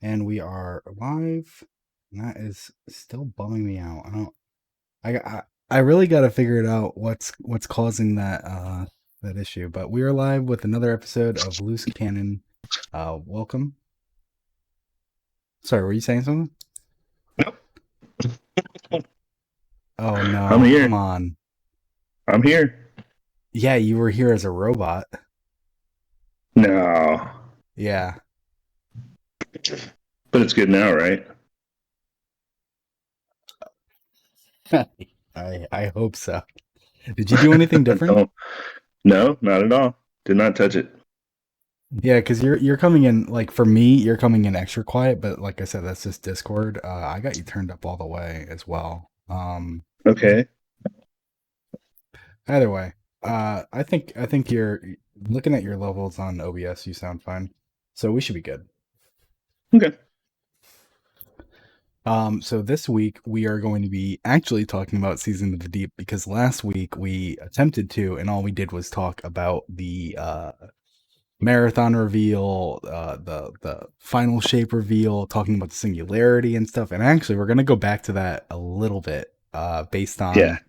And we are live. And that is still bumming me out. I really got to figure it out what's causing that issue. But we are live with another episode of Loose Canon. Welcome. Sorry, were you saying something? Nope. Oh I'm no, come here. on. I'm here. Yeah, you were here as a robot. No. Yeah. But it's good now, right? I hope so. Did you do anything different? Don't. No, not at all. Did not touch it. Yeah, because you're coming in like for me, you're coming in extra quiet, but like I said, that's just Discord. I got you turned up all the way as well. Okay. Either way, I think you're looking at your levels on OBS. You sound fine, so we should be good. Okay. So this week we are going to be actually talking about Season of the Deep because last week we attempted to, and all we did was talk about the marathon reveal, the final shape reveal, talking about the singularity and stuff. And actually, we're gonna go back to that a little bit, based Yeah. on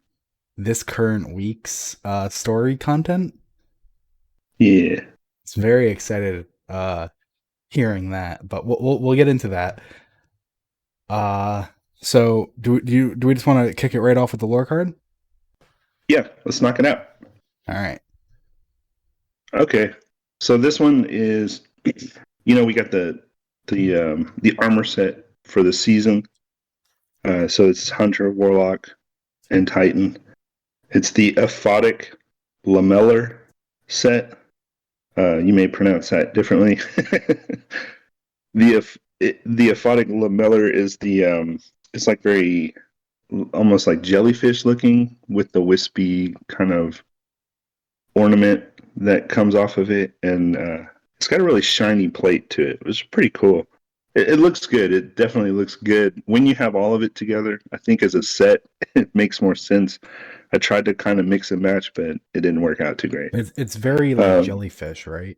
this current week's story content. Yeah. It's very excited hearing that, but we'll get into that. Uh, so do we just want to kick it right off with the lore card? Yeah. Let's knock it out. All right. Okay. So this one is, we got the armor set for the season. So it's Hunter, Warlock, and Titan. It's the aphotic lamellar set. You may pronounce that differently. The aphotic lamellar is it's like very almost like jellyfish looking with the wispy kind of ornament that comes off of it, and it's got a really shiny plate to it. It was pretty cool. It looks good. It definitely looks good when you have all of it together. I think as a set, it makes more sense. I tried to kind of mix and match, but it didn't work out too great. It's very like Um, jellyfish, right?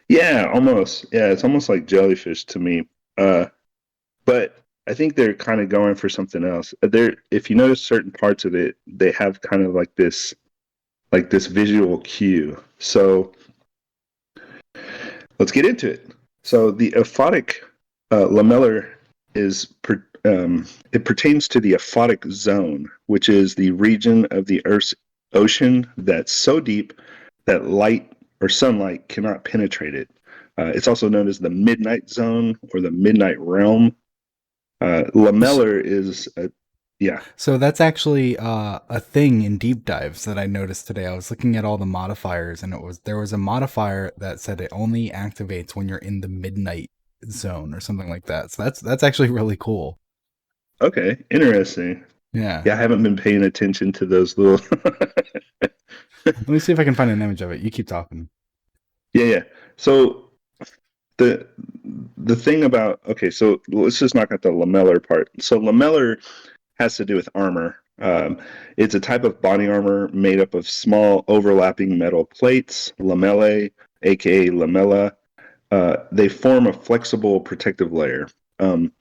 yeah, almost. Yeah, it's almost like jellyfish to me. Uh, but I think they're kind of going for something else. If you notice certain parts of it, they have kind of like this visual cue. So let's get into it. So the aphotic lamellar it pertains to the aphotic zone, which is the region of the Earth's ocean that's so deep that light or sunlight cannot penetrate it. It's also known as the midnight zone or the midnight realm. Lamellar is yeah. So that's actually a thing in deep dives that I noticed today. I was looking at all the modifiers, and there was a modifier that said it only activates when you're in the midnight zone or something like that. So that's actually really cool. Okay, interesting. Yeah. Yeah, I haven't been paying attention to those little. Let me see if I can find an image of it. You keep talking. Yeah, yeah. So the the thing about okay, so let's just knock out the lamellar part. So lamellar has to do with armor. It's a type of body armor made up of small overlapping metal plates, lamellae, aka lamella. They form a flexible protective layer. Um,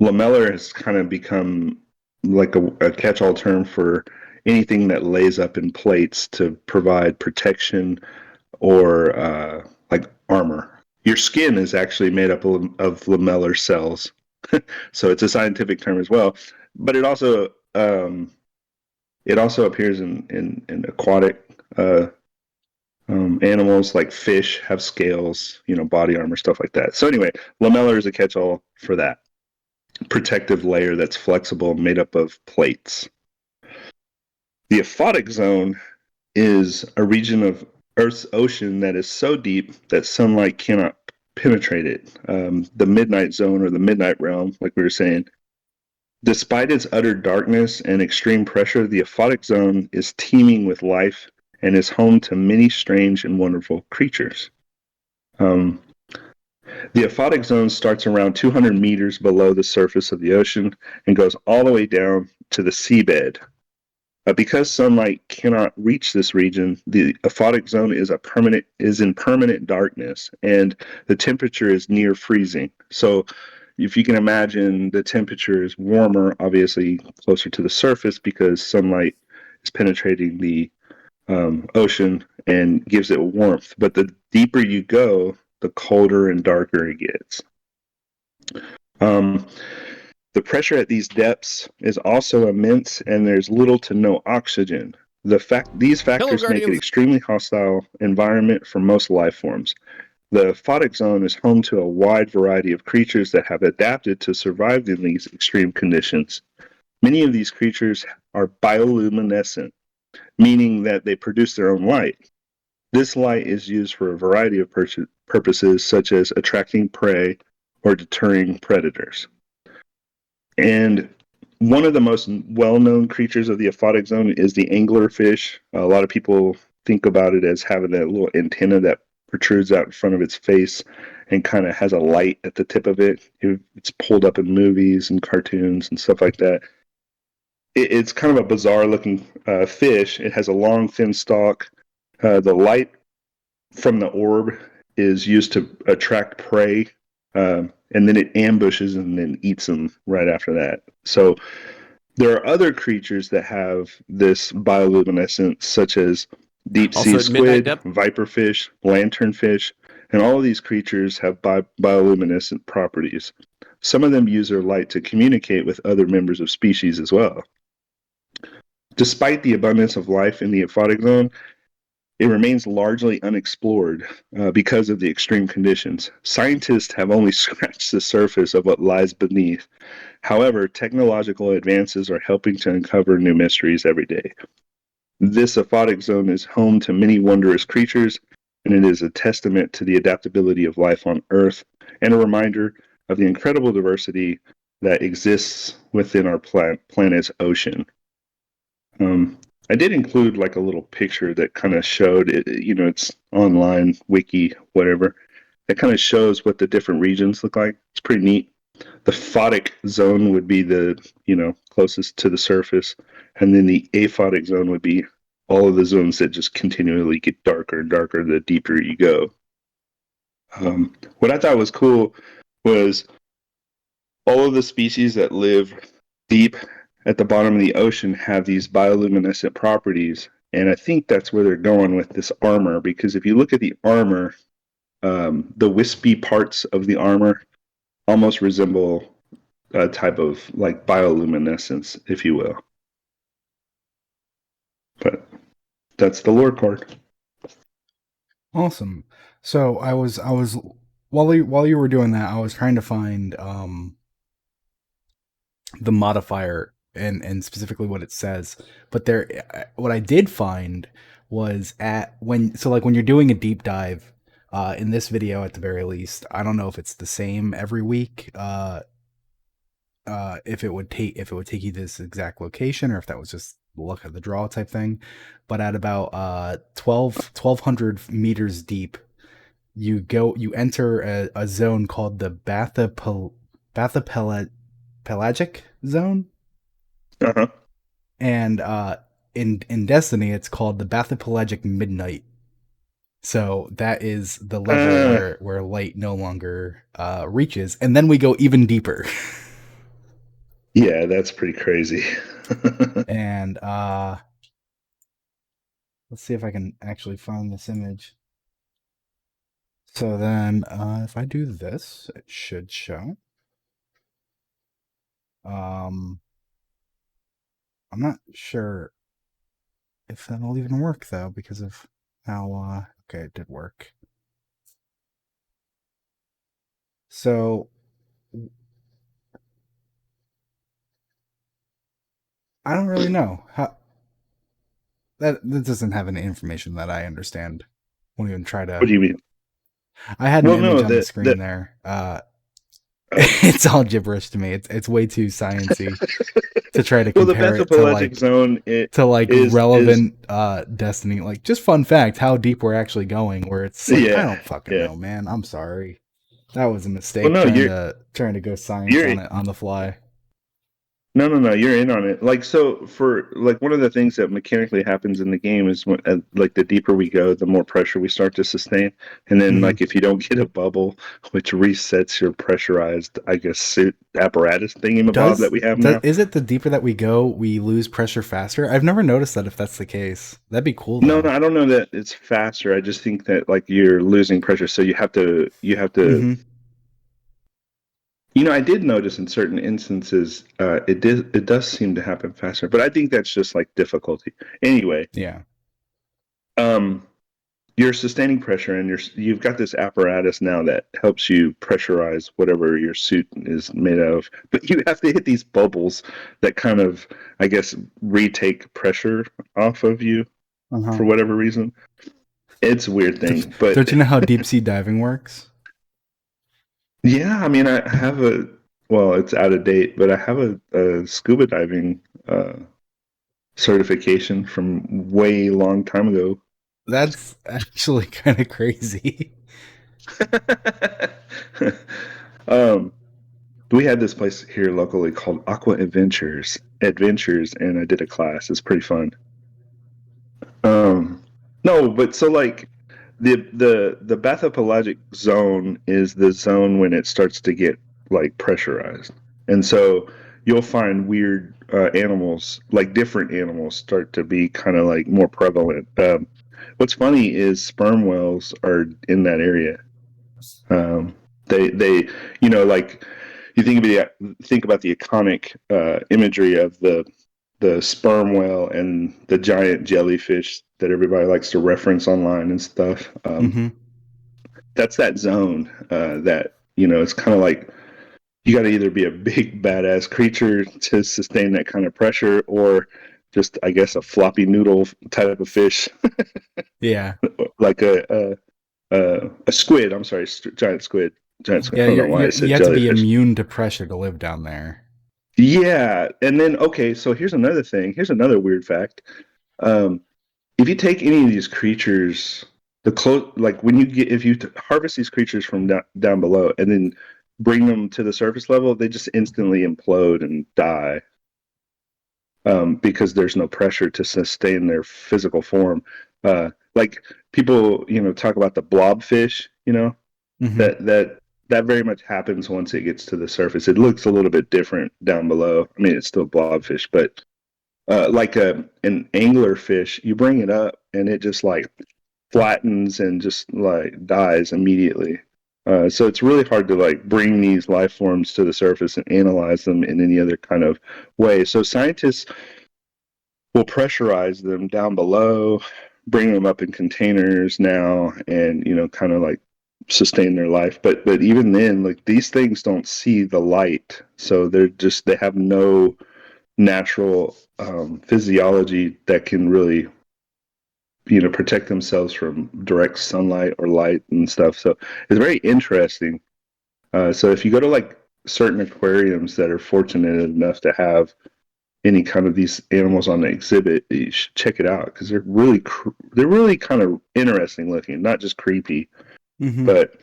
Lamellar has kind of become like a catch-all term for anything that lays up in plates to provide protection or like armor. Your skin is actually made up of lamellar cells, so it's a scientific term as well. But it also appears in aquatic animals like fish have scales, body armor, stuff like that. So anyway, lamellar is a catch-all for that protective layer that's flexible, made up of plates. The aphotic zone is a region of Earth's ocean that is so deep that sunlight cannot penetrate it. The midnight zone or the midnight realm, like we were saying, despite its utter darkness and extreme pressure, the aphotic zone is teeming with life and is home to many strange and wonderful creatures. Um, the aphotic zone starts around 200 meters below the surface of the ocean and goes all the way down to the seabed. Because sunlight cannot reach this region, the aphotic zone is in permanent darkness, and the temperature is near freezing. So, if you can imagine, the temperature is warmer, obviously closer to the surface because sunlight is penetrating the ocean and gives it warmth. But the deeper you go, the colder and darker it gets. Um, the pressure at these depths is also immense, and there's little to no oxygen. These Hello, factors make it Guardians. extremely hostile environment for most life forms. The aphotic zone is home to a wide variety of creatures that have adapted to survive in these extreme conditions. Many of these creatures are bioluminescent, meaning that they produce their own light. This light is used for a variety of purposes, such as attracting prey or deterring predators. And one of the most well-known creatures of the aphotic zone is the anglerfish. A lot of people think about it as having that little antenna that protrudes out in front of its face and kind of has a light at the tip of it. It's pulled up in movies and cartoons and stuff like that. It's kind of a bizarre looking fish. It has a long, thin stalk. The light from the orb is used to attract prey, and then it ambushes and then eats them right after that. So there are other creatures that have this bioluminescence, such as deep sea Also at midnight squid, depth. viperfish, lanternfish, and all of these creatures have bioluminescent properties. Some of them use their light to communicate with other members of species as well. Despite the abundance of life in the aphotic zone, it remains largely unexplored because of the extreme conditions. Scientists have only scratched the surface of what lies beneath. However, technological advances are helping to uncover new mysteries every day. This aphotic zone is home to many wondrous creatures, and it is a testament to the adaptability of life on Earth and a reminder of the incredible diversity that exists within our planet's ocean. I did include like a little picture that kind of showed it, it's online, wiki, whatever. That kind of shows what the different regions look like. It's pretty neat. The photic zone would be the, closest to the surface, and then the aphotic zone would be all of the zones that just continually get darker and darker the deeper you go. What I thought was cool was all of the species that live deep at the bottom of the ocean have these bioluminescent properties. And I think that's where they're going with this armor, because if you look at the armor, the wispy parts of the armor almost resemble a type of like bioluminescence, if you will. But that's the lore card. Awesome. So I was while you were doing that, I was trying to find the modifier and specifically what it says. But what I did find was when you're doing a deep dive, in this video at the very least, I don't know if it's the same every week. If it would take you to this exact location, or if that was just luck of the draw type thing. But at about 1,200 meters deep, you enter a zone called the Pelagic zone. Uh-huh. And in Destiny it's called the Bathopelagic Midnight. So that is the level where light no longer reaches, and then we go even deeper. Yeah, that's pretty crazy. And let's see if I can actually find this image. So then if I do this, it should show. I'm not sure if that'll even work though, because of how okay, it did work. So I don't really know how that doesn't have any information that I understand. Won't even try to. What do you mean? I had an image on the screen there. It's all gibberish to me. It's way too sciencey to try to compare it to like zone relevant Destiny. Like, just fun fact, how deep we're actually going. Where it's like, I don't fucking know, man. I'm sorry, that was a mistake. Well, no, trying to go science on it on the fly. No, no, no, you're in on it. Like, so for like one of the things that mechanically happens in the game is when like the deeper we go, the more pressure we start to sustain. And then Hmm. like if you don't get a bubble, which resets your pressurized, I guess, suit apparatus thingamabob that we have now. Is it the deeper that we go, we lose pressure faster? I've never noticed that if that's the case. That'd be cool No, no, though. I don't know that it's faster. I just think that like you're losing pressure, so you have to. Hmm. You know, I did notice in certain instances, it does seem to happen faster, but I think that's just like difficulty. Anyway, Yeah. um, you're sustaining pressure, and you've got this apparatus now that helps you pressurize whatever your suit is made of. But you have to hit these bubbles that kind of, I guess, retake pressure off of you Uh-huh. for whatever reason. It's a weird thing, but Don't you know how deep sea diving works? yeah, I mean, I have a well, it's out of date, but I have a scuba diving certification from way long time ago. That's actually kind of crazy. um, we had this place here locally called Aqua Adventures, and I did a class. It's pretty fun. No, but so like the bathopelagic zone is the zone when it starts to get like pressurized, and so you'll find weird animals, like different animals, start to be kind of like more prevalent. What's funny is sperm whales are in that area. Um, they like you think about the iconic imagery of the sperm whale and the giant jellyfish that everybody likes to reference online and stuff. Hmm. That's that zone that it's kind of like you got to either be a big badass creature to sustain that kind of pressure, or just I guess a floppy noodle type of fish, Yeah. like a squid. I'm sorry, giant squid. Giant squid. Yeah, I don't know why I you said have to be jellyfish. immune to pressure to live down there. Yeah, and then okay, so here's another thing. Here's another weird fact. Um, if you take any of these creatures, like when you get if you harvest these creatures from down below and then bring them to the surface level, they just instantly implode and die because there's no pressure to sustain their physical form. Like people, talk about the blobfish. Hmm. That very much happens once it gets to the surface. It looks a little bit different down below. I mean, it's still blobfish, but like an angler fish, you bring it up and it just like flattens and just like dies immediately. So it's really hard to like bring these life forms to the surface and analyze them in any other kind of way. So scientists will pressurize them down below, bring them up in containers now, and kind of like sustain their life. But even then, like these things don't see the light, so they have no natural physiology that can really protect themselves from direct sunlight or light and stuff. So it's very interesting. So if you go to like certain aquariums that are fortunate enough to have any kind of these animals on the exhibit, you should check it out because they're really kind of interesting looking, not just creepy. Hmm. But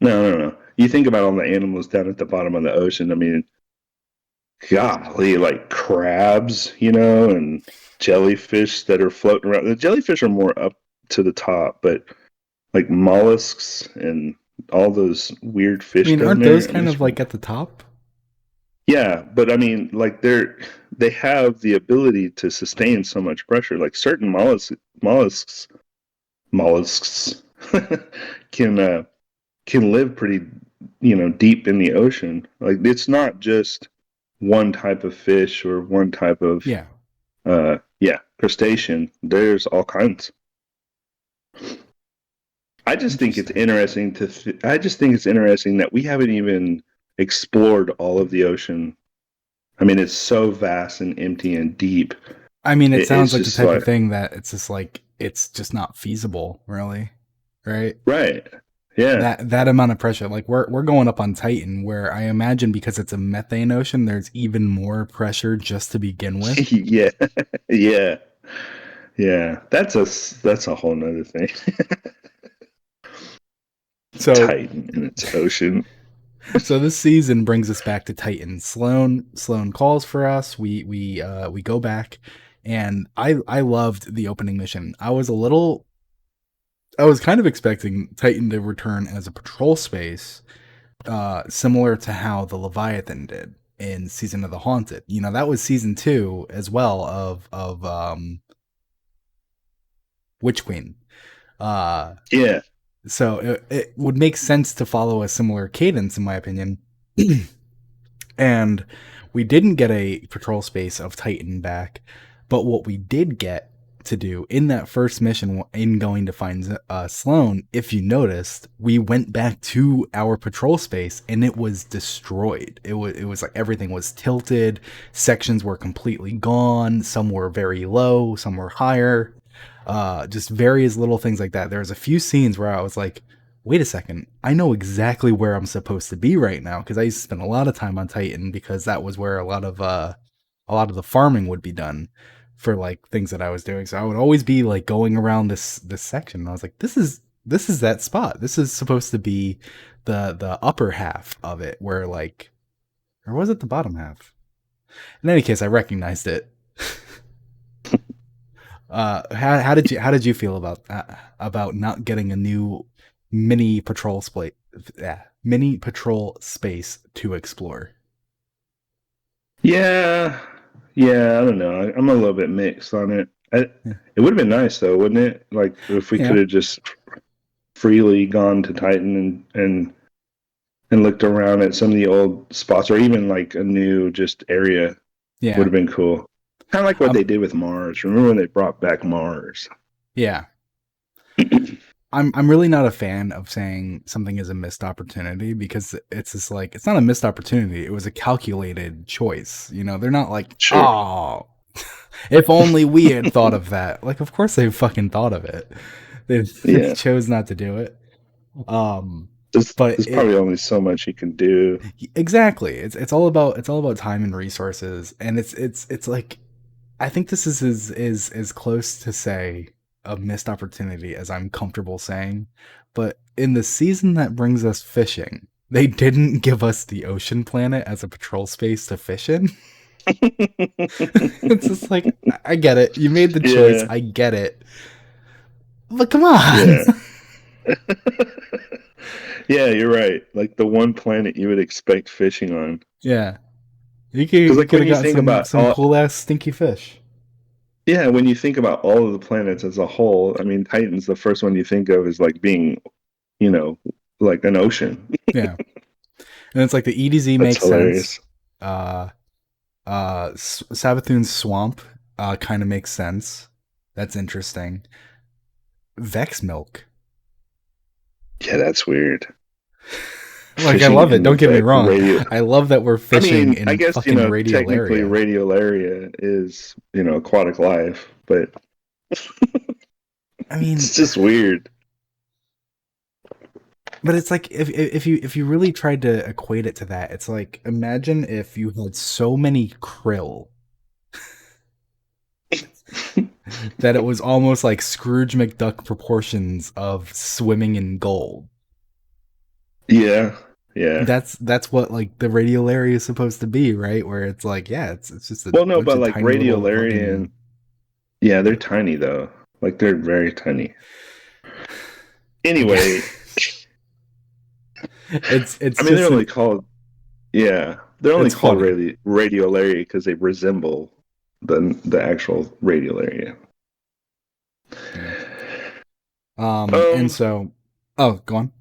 no, no, no. You think about all the animals down at the bottom of the ocean. I mean, golly, like crabs, and jellyfish that are floating around. The jellyfish are more up to the top, but like mollusks and all those weird I fish mean, down aren't there. those I mean, kind it's of like at the top? yeah, but I mean, like they have the ability to sustain so much pressure. Like certain mollusks can can live pretty deep in the ocean. Like it's not just one type of fish or one type of Yeah. yeah, crustacean. There's all kinds. I just think it's Interesting. interesting I just think it's interesting that we haven't even explored all of the ocean. I mean, it's so vast and empty and deep. I mean, it It's sounds like the just type of like thing that it's just like it's just not feasible, really. Right? right. Yeah. That amount of pressure. Like we're going up on Titan where I imagine because it's a methane ocean, there's even more pressure just to begin with. Yeah. Yeah. Yeah. That's a whole nother thing. So Titan in its ocean. So this season brings us back to Titan. Sloan calls for us. We go back, and I loved the opening mission. I was kind of expecting Titan to return as a patrol space, similar to how the Leviathan did in Season of the Haunted. You know, that was season 2 as well of Witch Queen. Uh, Yeah. so it would make sense to follow a similar cadence, in my opinion. And we didn't get a patrol space of Titan back, but what we did get to do in that first mission in going to find Sloan, if you noticed, we went back to our patrol space and it was destroyed. It was like everything was tilted, sections were completely gone, some were very low, some were higher. Just various little things like that. There was a few scenes where I was like, wait a second, I know exactly where I'm supposed to be right now, because I used to spend a lot of time on Titan because that was where a lot of the farming would be done for like things that I was doing. So I would always be like going around this section, and I was like, this is that spot. This is supposed to be the upper half of it, where like, or was it the bottom half? In any case, I recognized it. How did you feel about not getting a new mini patrol space? Yeah, mini patrol space to explore. Yeah. Yeah, I don't know. I'm a little bit mixed on it. Yeah, It would have been nice though, wouldn't it? Like if we yeah, could have just freely gone to Titan and looked around at some of the old spots, or even like a new just area would yeah. have been cool. Kind of like what they did with Mars. Remember when they brought back Mars? Yeah. I'm really not a fan of saying something is a missed opportunity, because it's just like, it's not a missed opportunity. It was a calculated choice. You know, they're not like, Sure. oh, if only we had thought of that. Like, of course they fucking thought of it. They Yeah. chose not to do it. Um, but There's probably only so much you can do. exactly. It's all about time and resources, and it's like, I think this is as close to say a missed opportunity as I'm comfortable saying. But in the season that brings us fishing, they didn't give us the ocean planet as a patrol space to fish in. It's just like, I get it. You made the choice. Yeah. I get it. But come on. Yeah. Yeah, you're right. Like the one planet you would expect fishing on. Yeah. Because You like could when have you gotten think about some all, cool ass stinky fish. yeah, when you think about all of the planets as a whole, I mean, Titan's the first one you think of as like being, you know, like an ocean. Yeah. And it's like the EDZ That's makes sense. hilarious. Uh Savathun's swamp kind of makes sense. That's interesting. Vex milk. Yeah, that's weird. Like, I Fishing love it. in the Don't get me wrong. radio. I love that we're I fishing mean, I in guess, fucking technically radiolaria. radiolaria is, aquatic life, but I it's mean, just weird. but it's like, if you really tried to equate it to that, it's like, imagine if you had so many krill that it was almost like Scrooge McDuck proportions of swimming in gold. Yeah. Yeah. That's what like the radiolaria is supposed to be, right? Where it's like, yeah, it's just a Well, no, bunch but of like tiny little radiolarian, fucking, yeah, they're yeah. tiny though. Like they're very tiny. Again, Anyway, it's I mean, they're just only an called, yeah, they're only it's called funny. radiolaria because they resemble the actual radiolaria. Yeah. And Um, so, oh, go on.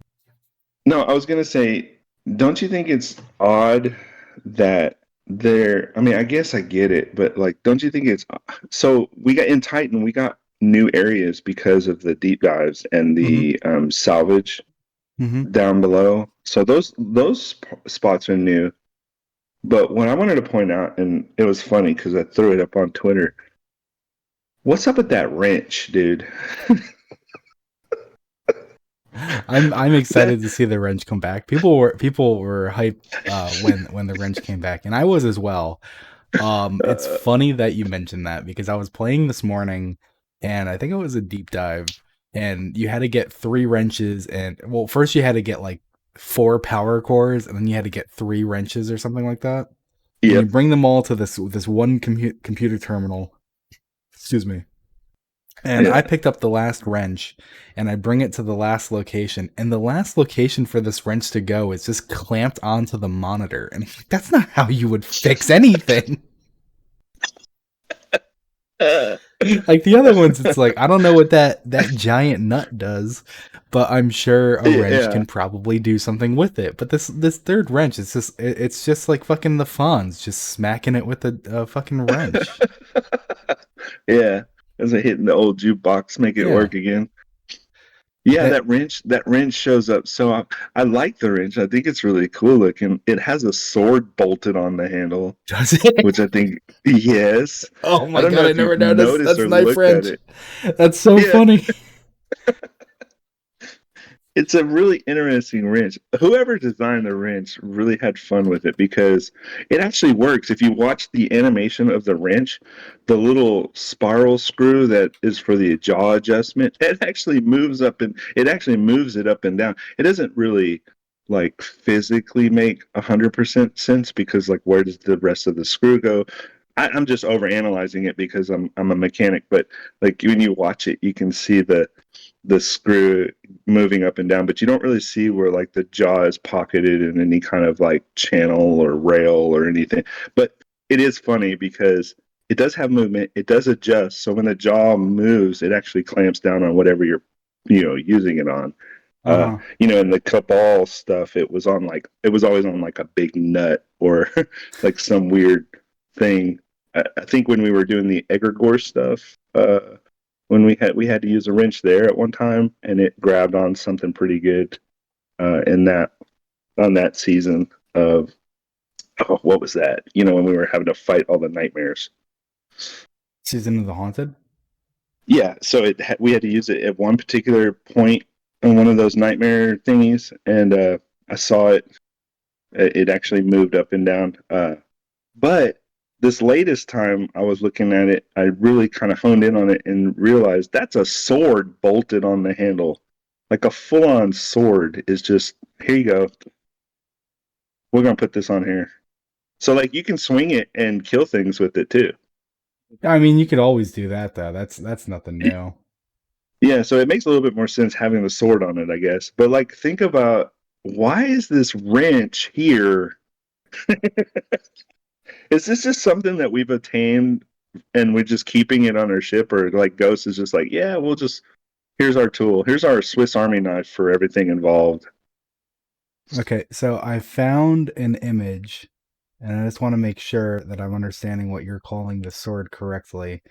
no, I was gonna say, don't you think it's odd that I mean, I guess I get it, but like, don't you think it's so we got in Titan, we got new areas because of the deep dives and Mm-hmm. the salvage Mm-hmm. down below. So those spots are new. But what I wanted to point out, and it was funny because I threw it up on Twitter. What's up with that wrench, dude? I'm that excited to see the wrench come back. People were hyped when the wrench came back, and I was as well. It's uh, funny that you mentioned that, because I was playing this morning, and I think it was a deep dive, and you had to get 3 wrenches, and well, first you had to get like 4 power cores, and then you had to get 3 wrenches or something like that. And you Yep. bring them all to this one computer terminal. Excuse me. And I Yeah. picked up the last wrench and I bring it to the last location. And the last location for this wrench to go is just clamped onto the monitor. And I'm like, that's not how you would fix anything. Uh, Like the other ones, it's like, I don't know what that giant nut does, but I'm sure a wrench yeah. can probably do something with it. But this third wrench, it's just like fucking the Fonz, just smacking it with a fucking wrench. Yeah. As I hitting the old jukebox, make it Yeah. work again. Yeah, That that wrench shows up. So I like the wrench. I think it's really cool looking. It has a sword bolted on the handle, does it. which I think, yes. Oh I my don't know god, I if never you've noticed. noticed That's or knife looked at wrench. it. That's so Yeah, funny. it's a really interesting wrench. Whoever designed the wrench really had fun with it because it actually works. If you watch the animation of the wrench, the little spiral screw that is for the jaw adjustment, it actually moves up and it actually moves it up and down. It doesn't really like physically make 100% sense because like where does the rest of the screw go? I'm just over analyzing it because I'm a mechanic, but like when you watch it, you can see the screw moving up and down, but you don't really see where like the jaw is pocketed in any kind of like channel or rail or anything. But it is funny because it does have movement, it does adjust. So when the jaw moves, it actually clamps down on whatever you're using it on. Uh-huh. In the cabal stuff, it was always on like a big nut or like some weird thing. I think when we were doing the egregore stuff, when we had to use a wrench there at one time, and it grabbed on something pretty good in that on that season of what was that? When we were having to fight all the nightmares. Season of the Haunted? Yeah, so we had to use it at one particular point on one of those nightmare thingies, and I saw it. It actually moved up and down. But this latest time I was looking at it, I really kind of honed in on it and realized that's a sword bolted on the handle. Like a full on sword is just, here you go. We're going to put this on here. So, like, you can swing it and kill things with it too. I mean, you could always do that though. That's nothing new. Yeah, so it makes a little bit more sense having the sword on it, I guess. But, like, think about why is this wrench here? Is this just something that we've attained and we're just keeping it on our ship? Or, like, Ghost is just like, yeah, we'll just here's our tool. Here's our Swiss Army knife for everything involved. Okay, so I found an image and I just want to make sure that I'm understanding what you're calling the sword correctly.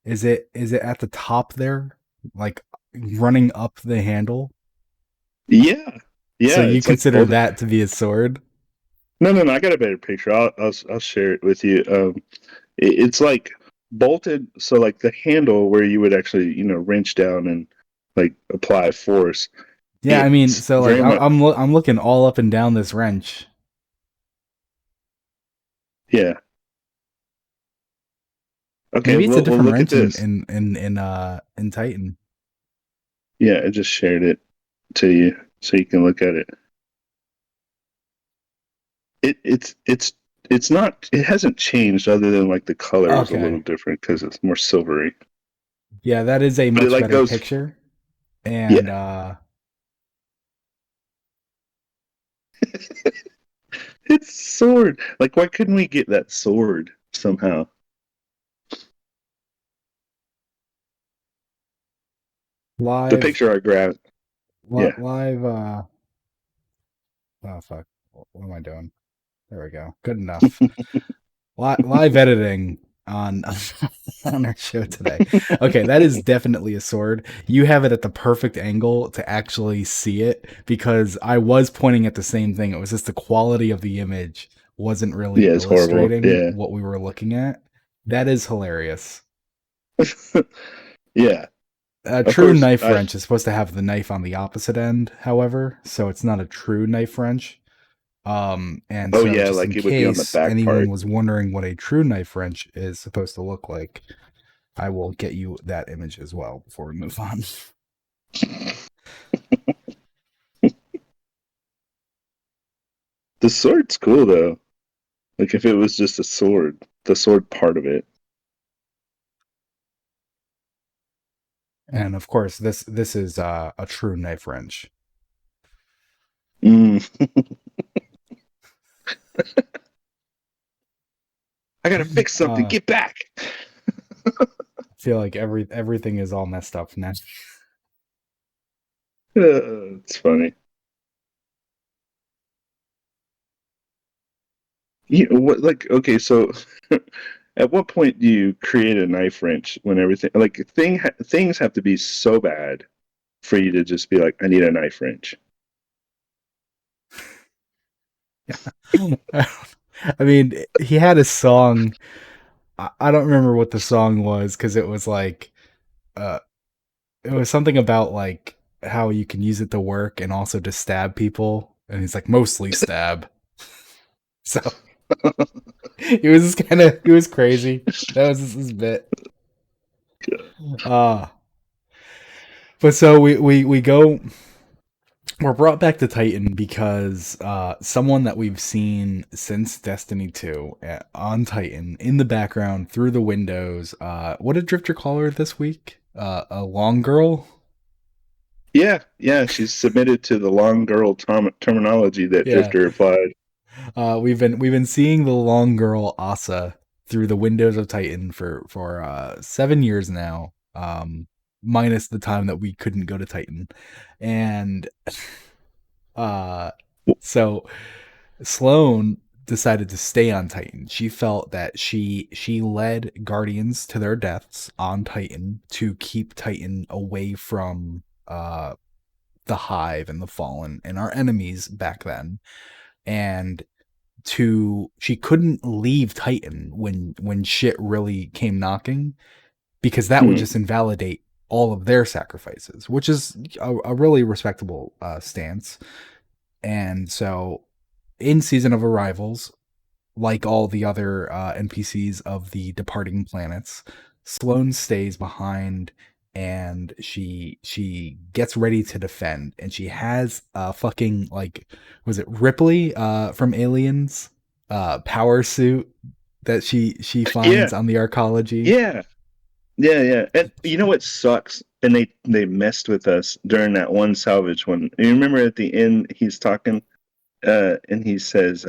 Is it at the top there? Like running up the handle? Yeah, So yeah, you it's like consider both. that to be a sword? No, no, no. I got a better picture. I'll share it with you. It's like bolted, so like the handle where you would actually wrench down and like apply force. Yeah, I mean, It's so like very much I'm looking all up and down this wrench. yeah. Okay, Maybe it's a well different look at wrench this. in Titan. Yeah, I just shared it to you so you can look at it. It's not it hasn't changed other than like the color is a little Okay. different because it's more silvery. Yeah, that is a But it much like better goes picture. And yeah. It's sword. Like why couldn't we get that sword somehow? The live picture I grabbed. Yeah. live oh fuck. What am I doing? There we go. Good enough. Live editing on on our show today. Okay, that is definitely a sword. You have it at the perfect angle to actually see it because I was pointing at the same thing. It was just the quality of the image wasn't really Yeah, it's horrible. illustrating Yeah. what we were looking at. That is hilarious. Yeah. A Of true course, knife I wrench is supposed to have the knife on the opposite end, however, so it's not a true knife wrench. And oh so yeah, just in like it would be on the case back anyone part. was wondering what a true knife wrench is supposed to look like, I will get you that image as well before we move on. The sword's cool though. Like if it was just a sword, the sword part of it. And of course, this is a true knife wrench. Mm. I gotta fix something. I Get back. feel like everything is all messed up now. It's funny. You know, what? Like, okay, so at what point do you create a knife wrench when everything like things have to be so bad for you to just be like, I need a knife wrench? I mean, he had a song. I don't remember what the song was because it was like, uh, it was something about like how you can use it to work and also to stab people. And he's like, mostly stab. So he was crazy. That was his bit. Uh, but so we go, we're brought back to Titan because someone that we've seen since Destiny 2 on Titan in the background through the windows. What did Drifter call her this week? A long girl? Yeah, yeah, she's submitted to the long girl terminology that Yeah. Drifter applied. We've been seeing the long girl Ahsa through the windows of Titan for 7 years now. Minus the time that we couldn't go to Titan. And uh so Sloane decided to stay on Titan. She felt that she led Guardians to their deaths on Titan to keep Titan away from the Hive and the Fallen and our enemies back then. And she couldn't leave Titan when shit really came knocking because that would Hmm. just invalidate all of their sacrifices, which is a really respectable stance. And so in Season of Arrivals, like all the other NPCs of the departing planets, Sloane stays behind and she gets ready to defend, and she has a fucking like, was it Ripley from Aliens power suit that she Yeah, finds on the arcology. yeah, yeah, yeah. And you know what sucks? And they messed with us during that one salvage one. You remember at the end he's talking and he says,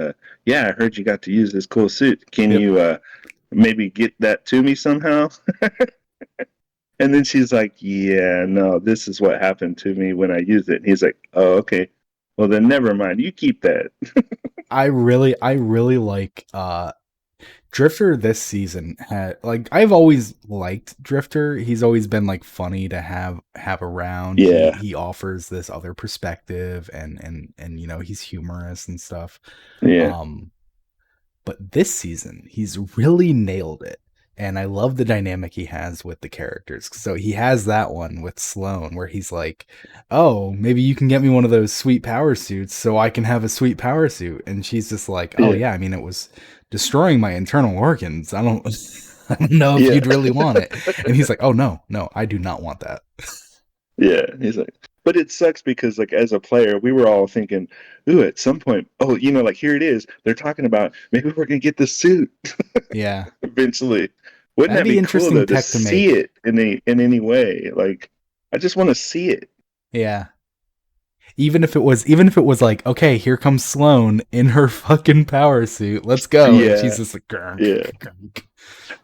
"Yeah, I heard you got to use this cool suit. Can Yep. you maybe get that to me somehow?" And then she's like, "Yeah, no, this is what happened to me when I used it." And he's like, "Oh, okay. Well, then never mind. You keep that." I really like Drifter this season. Had like, I've always liked Drifter. He's always been like funny to have around. He Yeah, he offers this other perspective, and he's humorous and stuff. yeah, Um but this season he's really nailed it. And I love the dynamic he has with the characters. So he has that one with Sloane where he's like, "Oh, maybe you can get me one of those sweet power suits so I can have a sweet power suit." And she's just like, "Oh yeah, yeah, I mean, it was destroying my internal organs. I don't I don't know if yeah, you'd really want it." And he's like, "Oh no, no, I do not want that." yeah. He's like, but it sucks because like as a player, we were all thinking, "Ooh, at some point, oh, like here it is. They're talking about maybe we're gonna get the suit Yeah. eventually." Wouldn't That'd that be be cool interesting though to tech to see make. it in any way? Like, I just want to see it. Yeah. Even if it was like, okay, here comes Sloane in her fucking power suit. Let's go. And she's Yeah, just like, "Grunk, yeah. grunk."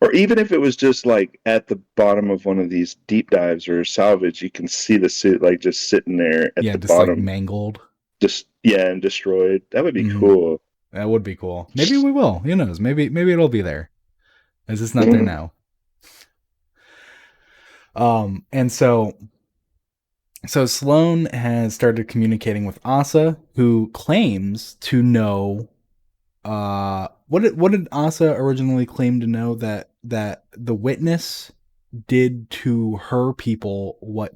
Or even if it was just like at the bottom of one of these deep dives or salvage, you can see the suit like just sitting there at Yeah, the just like bottom, mangled. just yeah, and destroyed. That would be Hmm. cool. That would be cool. Maybe we will. Who knows? Maybe it'll be there. It's just not there Mm, now. And so Sloane has started communicating with Ahsa, who claims to know what did Ahsa originally claim to know, that the witness did to her people what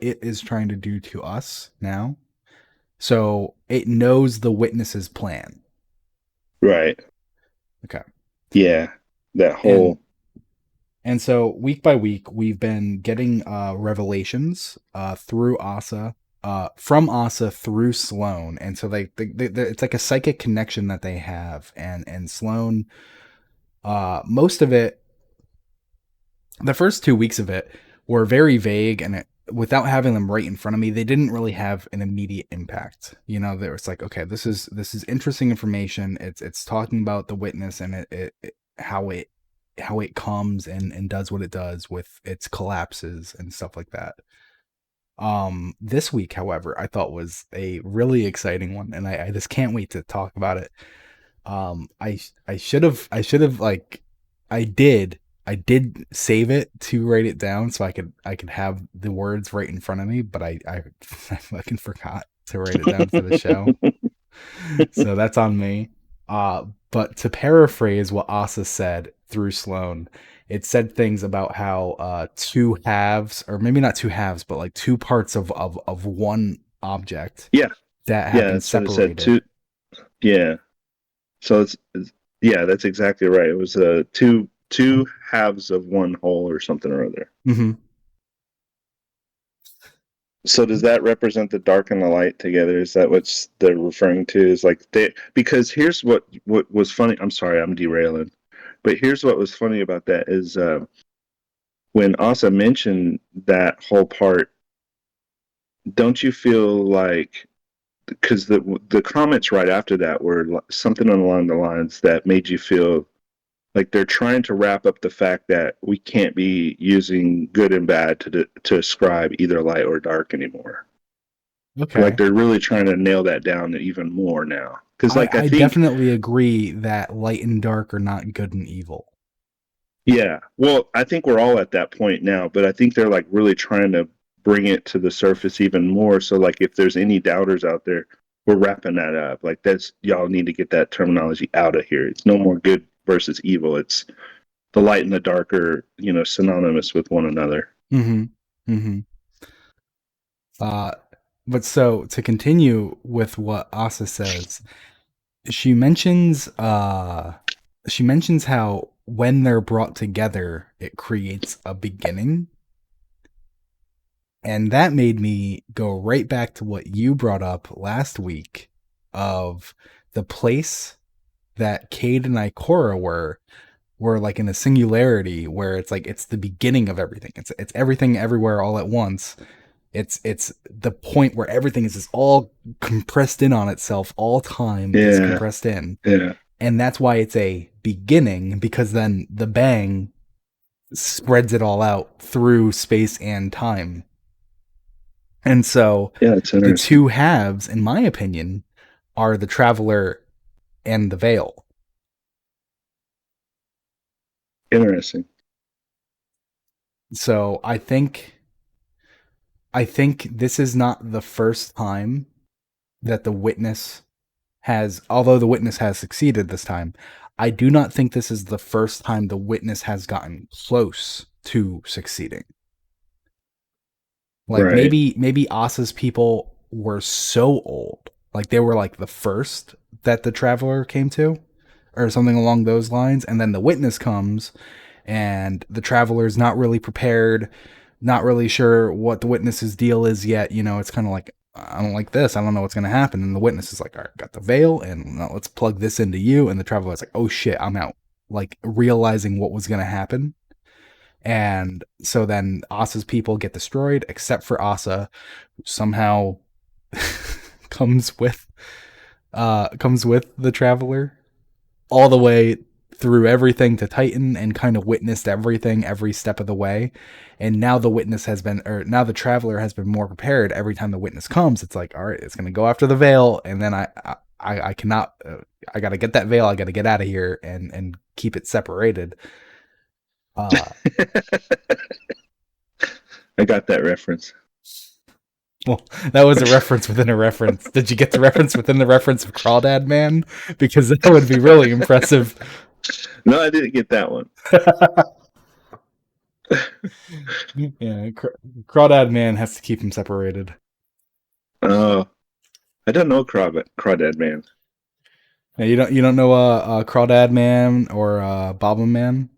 it is trying to do to us now. So it knows the witness's plan. right. Okay. Yeah. That And whole and so week by week we've been getting revelations through Asa from Ahsa through Sloane, and so it's like a psychic connection that they have, and Sloane, most of it, the first 2 weeks of it were very vague, and without having them right in front of me, they didn't really have an immediate impact. You know, there was like, okay, this is interesting information. It's talking about the witness and how it comes and does what it does with its collapses and stuff like that. This week, however, I thought was a really exciting one, and I just can't wait to talk about it. I should have like I did I did save it to write it down so I could have the words right in front of me, but I I fucking forgot to write it down for the show. So that's on me. But to paraphrase what Asa said through Sloane, it said things about how two halves, or maybe not two halves, but like two parts of one object Yeah, that have yeah, been that's what it said. separated. Yeah, so yeah, that's exactly right. It was two halves of one whole or something or other. Mm-hmm. So does that represent the dark and the light together? Is that what they're referring to? Is like they, because here's what was funny. I'm sorry, I'm derailing, but here's what was funny about that is when Asa mentioned that whole part. Don't you feel like, because the comments right after that were something along the lines that made you feel like they're trying to wrap up the fact that we can't be using good and bad to ascribe either light or dark anymore. Like Okay. they're really trying to nail that down even more now. Because I, like I I think, definitely agree that light and dark are not good and evil. yeah, well, I think we're all at that point now, but I think they're like really trying to bring it to the surface even more. So like if there's any doubters out there, we're wrapping that up. Like that's, y'all need to get that terminology out of here. It's no more good versus evil. It's the light and the dark are, synonymous with one another. Mm-hmm. Mm-hmm. Uh, but so to continue with what Asa says, she mentions she mentions how when they're brought together, it creates a beginning. And that made me go right back to what you brought up last week of the place that Cade and Ikora were like in a singularity where it's like it's the beginning of everything. It's everything everywhere all at once. It's the point where everything is just all compressed in on itself. All time is Yeah, compressed in, yeah, and that's why it's a beginning, because then the bang spreads it all out through space and time. And so yeah. It's the interesting. two halves, in my opinion, are the Traveler and the Veil. Interesting. So I think this is not the first time that the witness has, although the witness has succeeded this time, I do not think this is the first time the witness has gotten close to succeeding. Like Right. maybe Asa's people were so old, like they were like the first that the Traveler came to, or something along those lines, and then the witness comes, and the Traveler's not really prepared, not really sure what the witness's deal is yet. You know, it's kind of like, I don't like this. I don't know what's going to happen. And the witness is like, all right, got the veil, and now let's plug this into you. And the Traveler's like, oh shit, I'm out. Like realizing what was going to happen. And so then Asa's people get destroyed, except for Ahsa, who somehow comes with comes with the Traveler all the way through everything to Titan, and kind of witnessed everything every step of the way. And now the witness has been, or now the Traveler has been more prepared. Every time the witness comes, it's like, all right, it's going to go after the veil. And then I cannot, I got to get that veil. I got to get out of here and keep it separated. Uh, I got that reference. well, that was a reference within a reference. Did you get the reference within the reference of Crawdad Man? Because that would be really impressive. No, I didn't get that one. Yeah, Crawdad Man has to keep him separated. Oh, I don't know Crawdad Man. Yeah, you don't know Crawdad Man or Bobbin Man?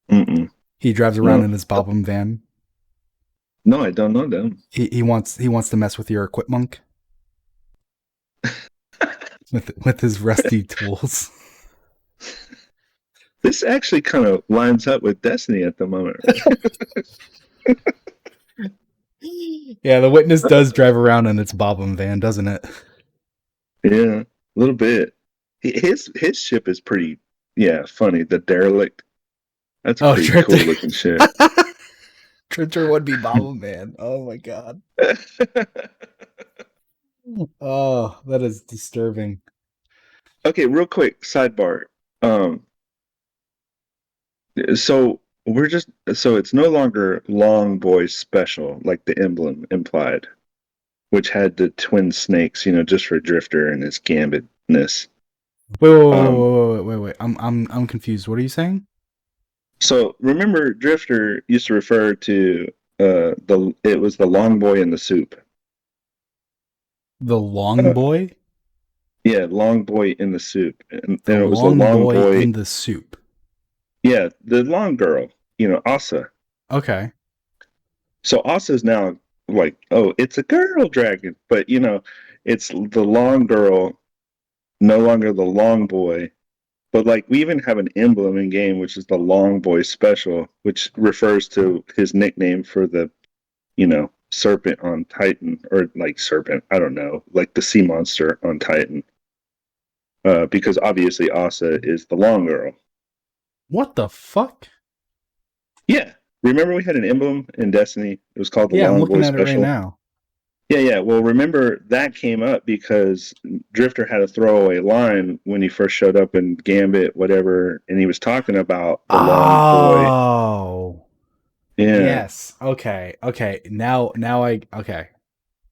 Mm-mm. He drives around No. in his Bobbin van. No, I don't know them. He wants to mess with your equipment with his rusty tools. This actually kind of lines up with Destiny at the moment. Yeah, the witness does drive around in its Bobbin van, doesn't it? Yeah, a little bit. His ship is pretty, yeah, funny. The derelict. That's a Oh, pretty Drifter. cool looking ship. Drifter would be Bobbin man. Oh my god. Oh, that is disturbing. Okay, real quick sidebar. Um, so it's no longer Long Boy Special like the emblem implied, which had the twin snakes, just for Drifter and his gambitness. Wait, wait, Um, wait, wait, wait, wait. I'm confused. What are you saying? so remember, Drifter used to refer to the it was the Long Boy in the soup. The long Uh, boy? yeah, Long Boy in the soup, and The it was the long Long boy Boy. in the soup. Yeah, the long girl, Ahsa. Okay. So Ahsa's now like, oh, it's a girl dragon, but it's the long girl, no longer the long boy. But like we even have an emblem in game, which is the long boy special, which refers to his nickname for the, serpent on Titan, or like serpent, I don't know, like the sea monster on Titan. Because obviously Ahsa is the long girl. What the fuck? Yeah. Remember we had an emblem in Destiny? It was called the Yeah, I'm Long looking Boy at it right Special. now. Yeah, yeah. Well, remember that came up because Drifter had a throwaway line when he first showed up in Gambit, whatever, and he was talking about the long boy. Oh. Yeah. Yes. Okay. Okay. Now I okay.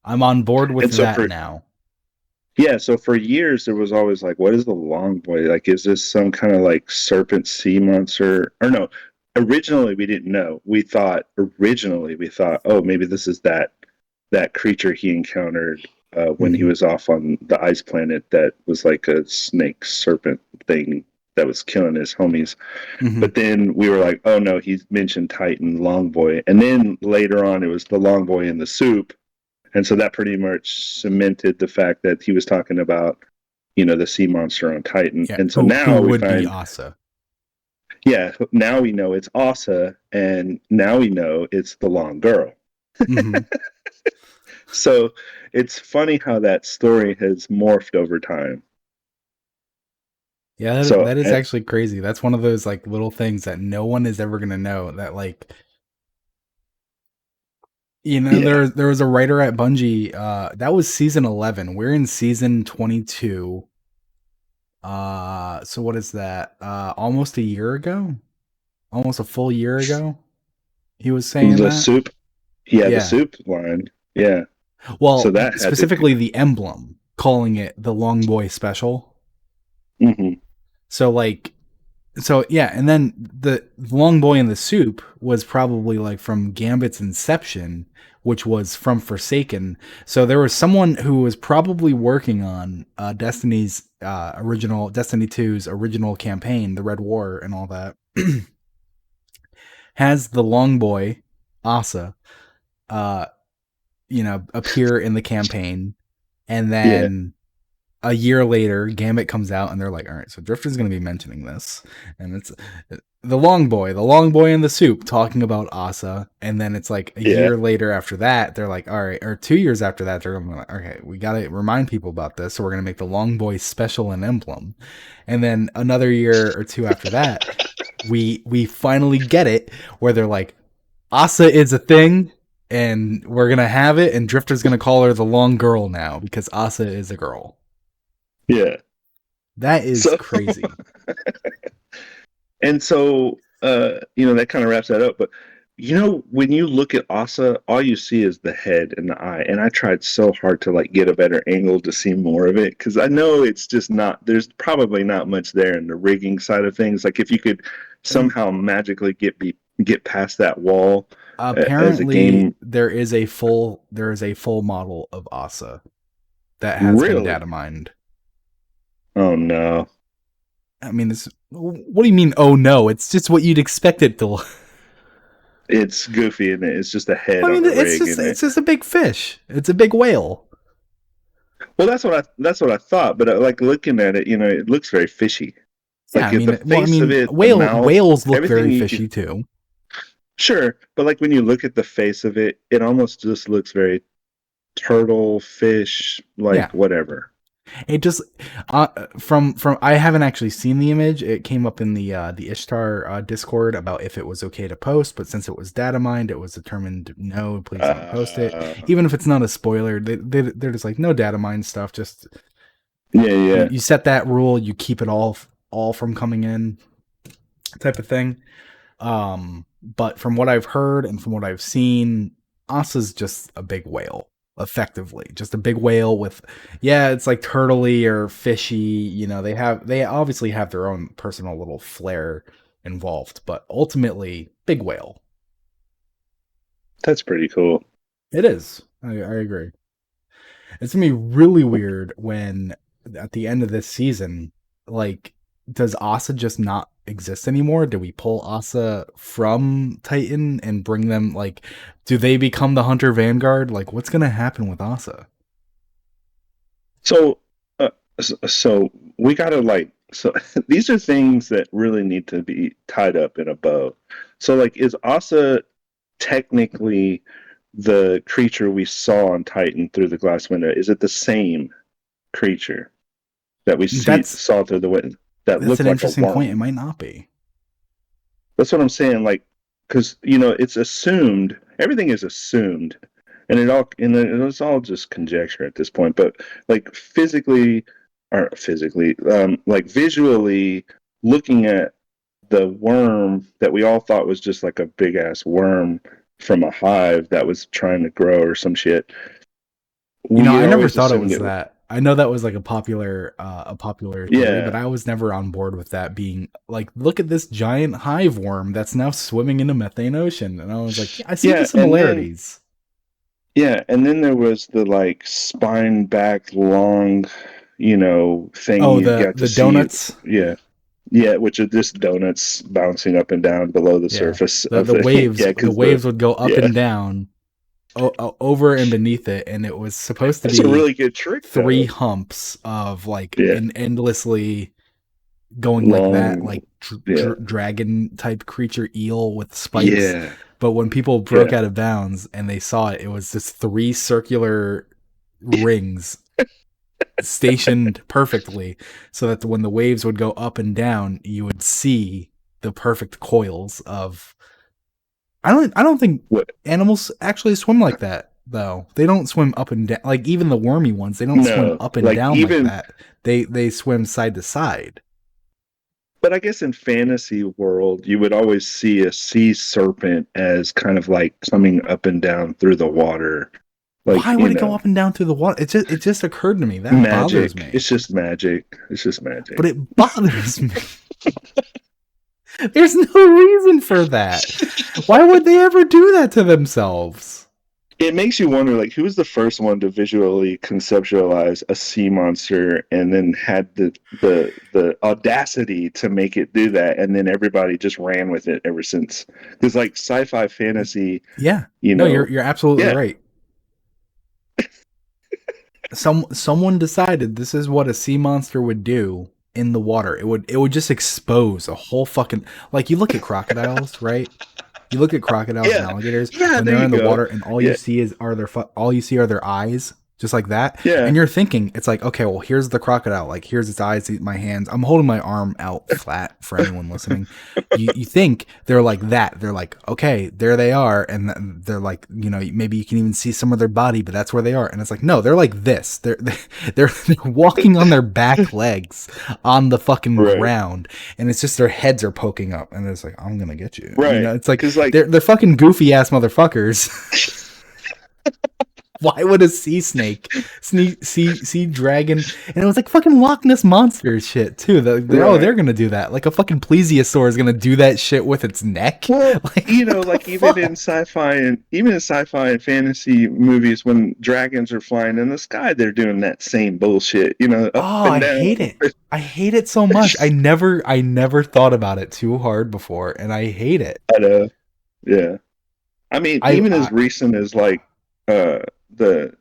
I'm on board with And so that for now. yeah, so for years there was always like, what is the long boy? Like, is this some kind of like serpent sea monster? Or no, originally we thought, oh, maybe this is that creature he encountered when he Hmm. was off on the ice planet that was like a snake serpent thing that was killing his homies. Hmm. But then we were like, oh no, he mentioned Titan Long Boy. And then later on, it was the Long Boy in the soup. And so that pretty much cemented the fact that he was talking about, the sea monster on Titan. Yeah. And so Who now we would be find, Asa? yeah, now we know it's Asa, and now we know it's the long girl. Hmm. So it's funny how that story has morphed over time. Yeah, So that is actually crazy. That's one of those like little things that no one is ever gonna know. That like yeah, there was a writer at Bungie. That was season 11. We're in season 22. So what is that? Almost a year ago? Almost a full year ago? He was saying the that? soup, yeah, the Yeah. soup line, yeah. So Well, that had to be. specifically the emblem, calling it the Long Boy Special. Hmm. So like so yeah, and then the Long Boy in the Soup was probably like from Gambit's inception, which was from Forsaken. So there was someone who was probably working on Destiny's original Destiny 2's original campaign, the Red War and all that. Has the Long Boy, Ahsa, uh, appear in the campaign, and Yeah, then a year later, Gambit comes out, and they're like, "All right, so Drifter's going to be mentioning this," and it's the long boy in the soup, talking about Asa, and then it's like a yeah, year later after that, they're like, "All right," or 2 years after that, they're going to be like, "Okay, we got to remind people about this, so we're going to make the long boy special and emblem," and then another year or two after that, we finally get it where they're like, Asa is a thing, and we're gonna have it, and Drifter's gonna call her the long girl now because Asa is a girl. yeah. That is So crazy. and so that kind of wraps that up. But when you look at Asa, all you see is the head and the eye. And I tried so hard to like get a better angle to see more of it because I know it's just not. There's probably not much there in the rigging side of things. Like if you could somehow magically get past that wall as a Apparently, game, there is a full model of Asa that has been really. data mined. Oh no. I mean, this. What do you mean? Oh no! It's just what you'd expect it to look. It's goofy, and it's just a head I on mean, a rig, and it's just a big fish. It's a big whale. well, that's what I thought. But like looking at it, it looks very fishy. Yeah, I Like the mean, well, I face of mean, it, the mouth, whales look everything very you could. fishy too. Sure, but like when you look at the face of it, it almost just looks very turtle, fish, Yeah, like whatever. it just from I haven't actually seen the image. It came up in the Ishtar Discord about if it was okay to post, but since it was data mined, it was determined no, please don't post it. Uh, Even if it's not a spoiler, they're just like no data mine stuff. Just yeah, yeah. you set that rule, you keep it all from coming in, type of thing. But from what I've heard and from what I've seen, Ahsa's just a big whale, effectively. Just a big whale with, yeah, it's like turtley or fishy. They obviously have their own personal little flair involved, but ultimately, big whale. That's pretty cool. It is. I agree. It's gonna be really weird when at the end of this season, like, does Asa just not exist anymore? Do we pull Asa from Titan and bring them like do they become the Hunter Vanguard? Like what's gonna happen with Asa? So, so we gotta like, so these are things that really need to be tied up in a bow. So, like, is Asa technically the creature we saw on Titan through the glass window? Is it the same creature that we That's saw through the window that that's looked an like a interesting point. It worm? might not be. That's what I'm saying. Like, because it's assumed. Everything is assumed, and it's all just conjecture at this point. But like physically, like visually, looking at the worm that we all thought was just like a big ass worm from a hive that was trying to grow or some shit. We I never always thought it assumed was it. that. I know that was like a popular theory, but Yeah, I was never on board with that being like, look at this giant hive worm that's now swimming in a methane ocean. And I was like, yeah, I see the yeah, similarities. and then there was the like spine back long, thing Oh, you got to the see. donuts. Yeah, yeah, which are just donuts bouncing up and down below the Yeah, surface of the yeah, the because waves would go up yeah, and down, over and beneath it, and it was supposed to that's a be really good trick three though. humps of like Yeah, an endlessly going like that, long. like Yeah, dragon type creature eel with spikes. yeah, But when people broke yeah. out of bounds and they saw it, it was just three circular rings stationed perfectly so that when the waves would go up and down, you would see the perfect coils of I don't think What? animals actually swim like that though. They don't swim up and down like even the wormy ones, they don't swim No, up and like down like even. that. They swim side to side. But I guess in fantasy world, you would always see a sea serpent as kind of like coming up and down through the water, like Why would it go up and down through the water? It just occurred to me. That bothers magic. me. It's just magic. It's just magic. But it bothers me. There's no reason for that. Why would they ever do that to themselves? It makes you wonder, like, who was the first one to visually conceptualize a sea monster and then had the audacity to make it do that, and then everybody just ran with it ever since. Because like sci-fi fantasy, Yeah. you No, know, you're absolutely yeah, right. Someone decided this is what a sea monster would do in the water. It would just expose a whole fucking like you look at crocodiles, right? You look at crocodiles and yeah, alligators yeah. when There they're you in the go. water and Yeah, all you see are their eyes, just like that. yeah, And you're thinking it's like, okay, well, here's the crocodile, like here's its eyes, my hands. I'm holding my arm out flat for anyone listening. You think they're like that. They're like, okay, there they are, and they're like, maybe you can even see some of their body, but that's where they are. And it's like, no, they're like this. They're walking on their back legs on the fucking right, ground, and it's just their heads are poking up, and it's like, I'm gonna get you. right. It's like Because like, they're fucking goofy ass motherfuckers. Why would a sea snake, sea dragon, and it was like fucking Loch Ness monster shit too. right. They're gonna do that. Like a fucking plesiosaur is gonna do that shit with its neck. Well, Like what the like fuck? even in sci-fi and fantasy movies, when dragons are flying in the sky, they're doing that same bullshit. Up Oh, and I down. hate it. I hate it so much. I never thought about it too hard before, and I hate it. I know. Yeah. I mean, I, even I as recent as like uh the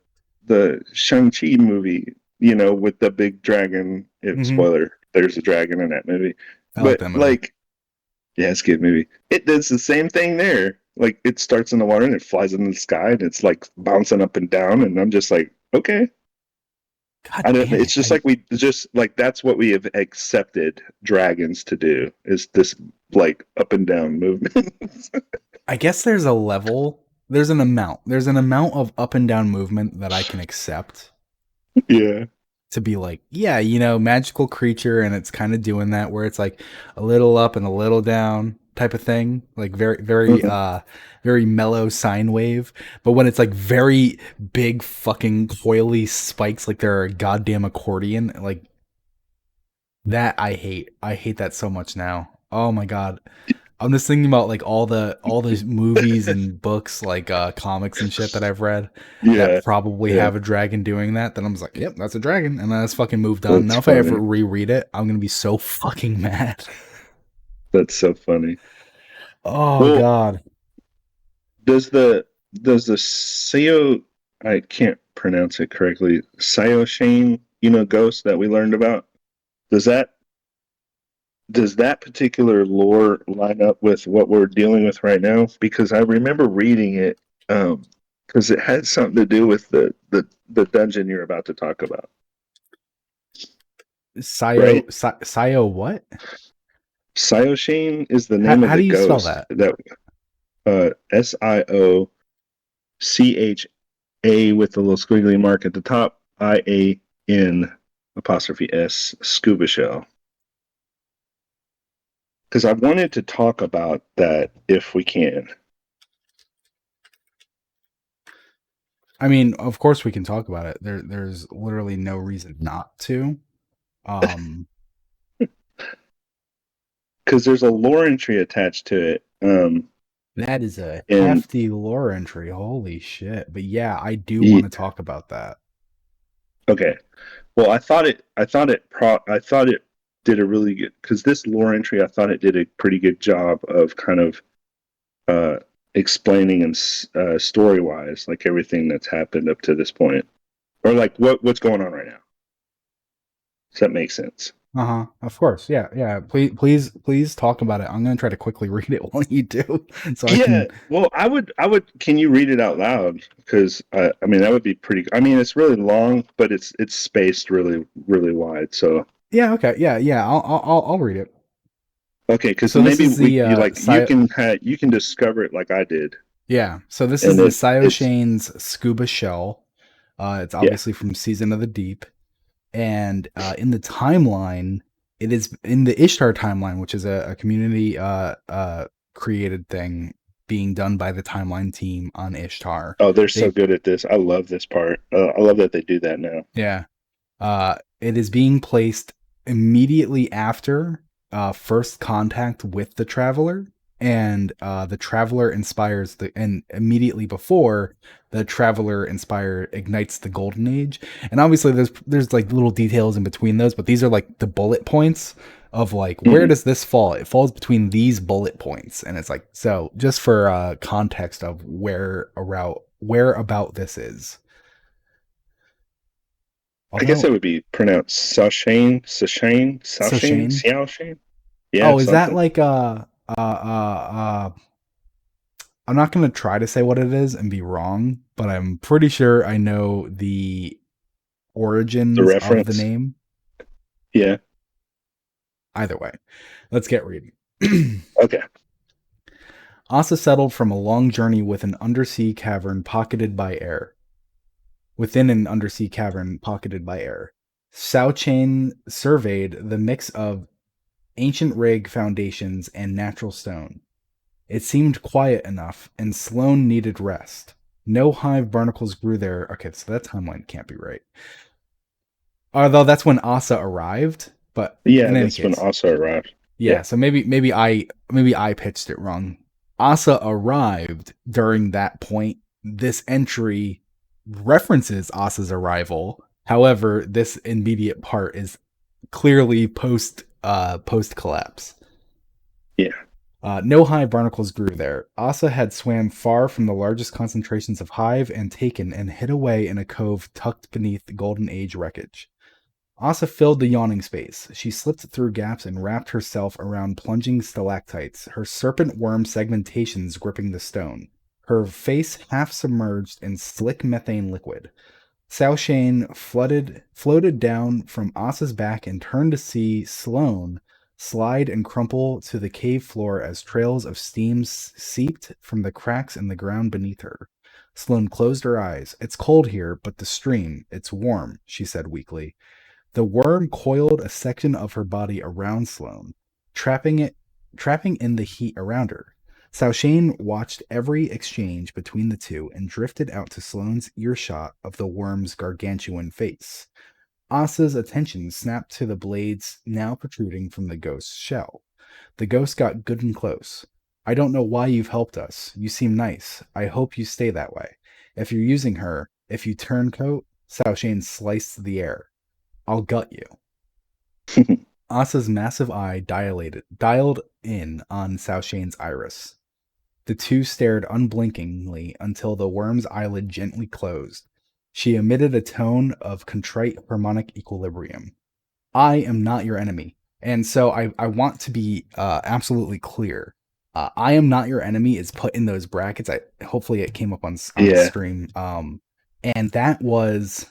the Shang-Chi movie, you know, with the big dragon. mhm, Spoiler, there's a dragon in that movie. I like But that movie. like, yeah, it's a good movie. It does the same thing there. Like it starts in the water and it flies in the sky and it's like bouncing up and down, and I'm just like, okay. God I don't. damn It's it! just like we just like that's what we have accepted dragons to do is this like up and down movement. I guess there's a level. There's an amount. There's an amount of up and down movement that I can accept Yeah. to be like, yeah, you know, magical creature, and it's kind of doing that where it's like a little up and a little down type of thing, like Mhm. very mellow sine wave. But when it's like very big fucking coily spikes, like they're a goddamn accordion, like that I hate. I hate that so much now. Oh my god. I'm just thinking about like all the movies and books, like comics and shit that I've read that Yeah. probably Yeah. have a dragon doing that. Then I'm just like, yep, that's a dragon, and then that's fucking moved on. That's Now if I ever funny. reread it, I'm gonna be so fucking mad. That's so funny. Oh Well, god. does the Sayo, I can't pronounce it correctly, Shane, you know, ghost that we learned about? Does that particular lore line up with what we're dealing with right now? Because I remember reading it, because it had something to do with the dungeon you're about to talk about, right? Sayo what? Shane is the How, name of how do the you spell ghost that? that Siocha with the little squiggly mark at the top, IAN apostrophe S scuba shell. Because I wanted to talk about that if we can. I mean, of course we can talk about it. There's literally no reason not to. Um, Because there's a lore entry attached to it. that is a And hefty lore entry. Holy shit. But yeah, I do want he, to talk about that. okay, well, I thought it did a really good, because this lore entry, I thought it did a pretty good job of kind of uh, explaining and story wise, like everything that's happened up to this point, or like what's going on right now. Does that make sense? Uh-huh. Of course. Yeah, yeah. Please talk about it. I'm gonna try to quickly read it while you do. So I Yeah. can Well, I would. Can you read it out loud? Because I mean, that would be pretty. I mean, it's really long, but it's spaced really, really wide. So yeah, okay. Yeah, yeah. I'll read it. okay, because So this maybe is the you like you can discover it like I did, yeah. So this is and the it's Cyoshane's scuba shell. It's yeah. obviously from Season of the Deep. And in the timeline, it is in the Ishtar timeline, which is a community created thing being done by the timeline team on Ishtar. Oh, they're so They good at this. I love this part. I love that they do that now. Yeah. It is being placed immediately after first contact with the traveler, and the traveler inspires and immediately before the traveler inspire ignites the golden age. And obviously, there's like little details in between those, but these are like the bullet points of like where Hmm. does this fall? It falls between these bullet points, and it's like so just for context of where about this is. I guess Although it would be pronounced so Shane. Xiaoshane. Yeah, Oh, is that something. like I'm not gonna try to say what it is and be wrong, but I'm pretty sure I know the The origins of the reference. name. Yeah. Either way, let's get reading. Okay. Asa settled from a long journey with an undersea cavern pocketed by air. Within an undersea cavern pocketed by air. Sao Chain surveyed the mix of ancient rig foundations and natural stone. It seemed quiet enough, and Sloane needed rest. No hive barnacles grew there. Okay, so that timeline can't be right. Although that's when Asa arrived, but Yeah, in any that's when case, Asa arrived. yeah. Yeah. So maybe I pitched it wrong. Asa arrived during that point. This entry references Asa's arrival. However, this immediate part is clearly post collapse. Yeah. No hive barnacles grew there. Ahsa had swam far from the largest concentrations of hive and taken and hid away in a cove tucked beneath the Golden Age wreckage. Ahsa filled the yawning space. She slipped through gaps and wrapped herself around plunging stalactites, her serpent worm segmentations gripping the stone, her face half submerged in slick methane liquid. Sao Shane floated down from Asa's back and turned to see Sloane slide and crumple to the cave floor as trails of steam seeped from the cracks in the ground beneath her. Sloane closed her eyes. It's cold here, but the stream, it's warm, she said weakly. The worm coiled a section of her body around Sloane, trapping in the heat around her. Sao Shane watched every exchange between the two and drifted out to Sloane's earshot of the worm's gargantuan face. Asa's attention snapped to the blades now protruding from the ghost's shell. The ghost got good and close. I don't know why you've helped us. You seem nice. I hope you stay that way. If you're using her, if you turncoat, Sao Shane sliced the air. I'll gut you. Asa's massive eye dialed in on Sao Shane's iris. The two stared unblinkingly until the worm's eyelid gently closed. She emitted a tone of contrite harmonic equilibrium. I am not your enemy. And so I want to be absolutely clear. I am not your enemy is put in those brackets. Hopefully it came up on Yeah. stream. And that was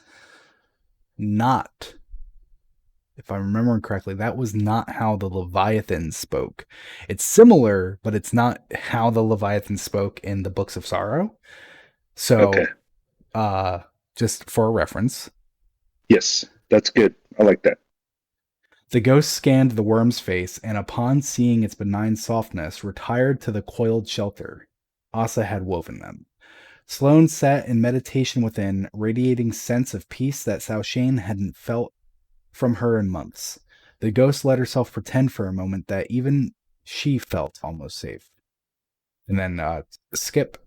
not, if I'm remembering correctly, that was not how the Leviathan spoke. It's similar, but it's not how the Leviathan spoke in the Books of Sorrow. Okay. So, just for a reference. Yes, that's good. I like that. The ghost scanned the worm's face, and upon seeing its benign softness, retired to the coiled shelter Ahsa had woven them. Sloane sat in meditation within, radiating sense of peace that Sao Shane hadn't felt from her in months. The ghost let herself pretend for a moment that even she felt almost safe. And then skip.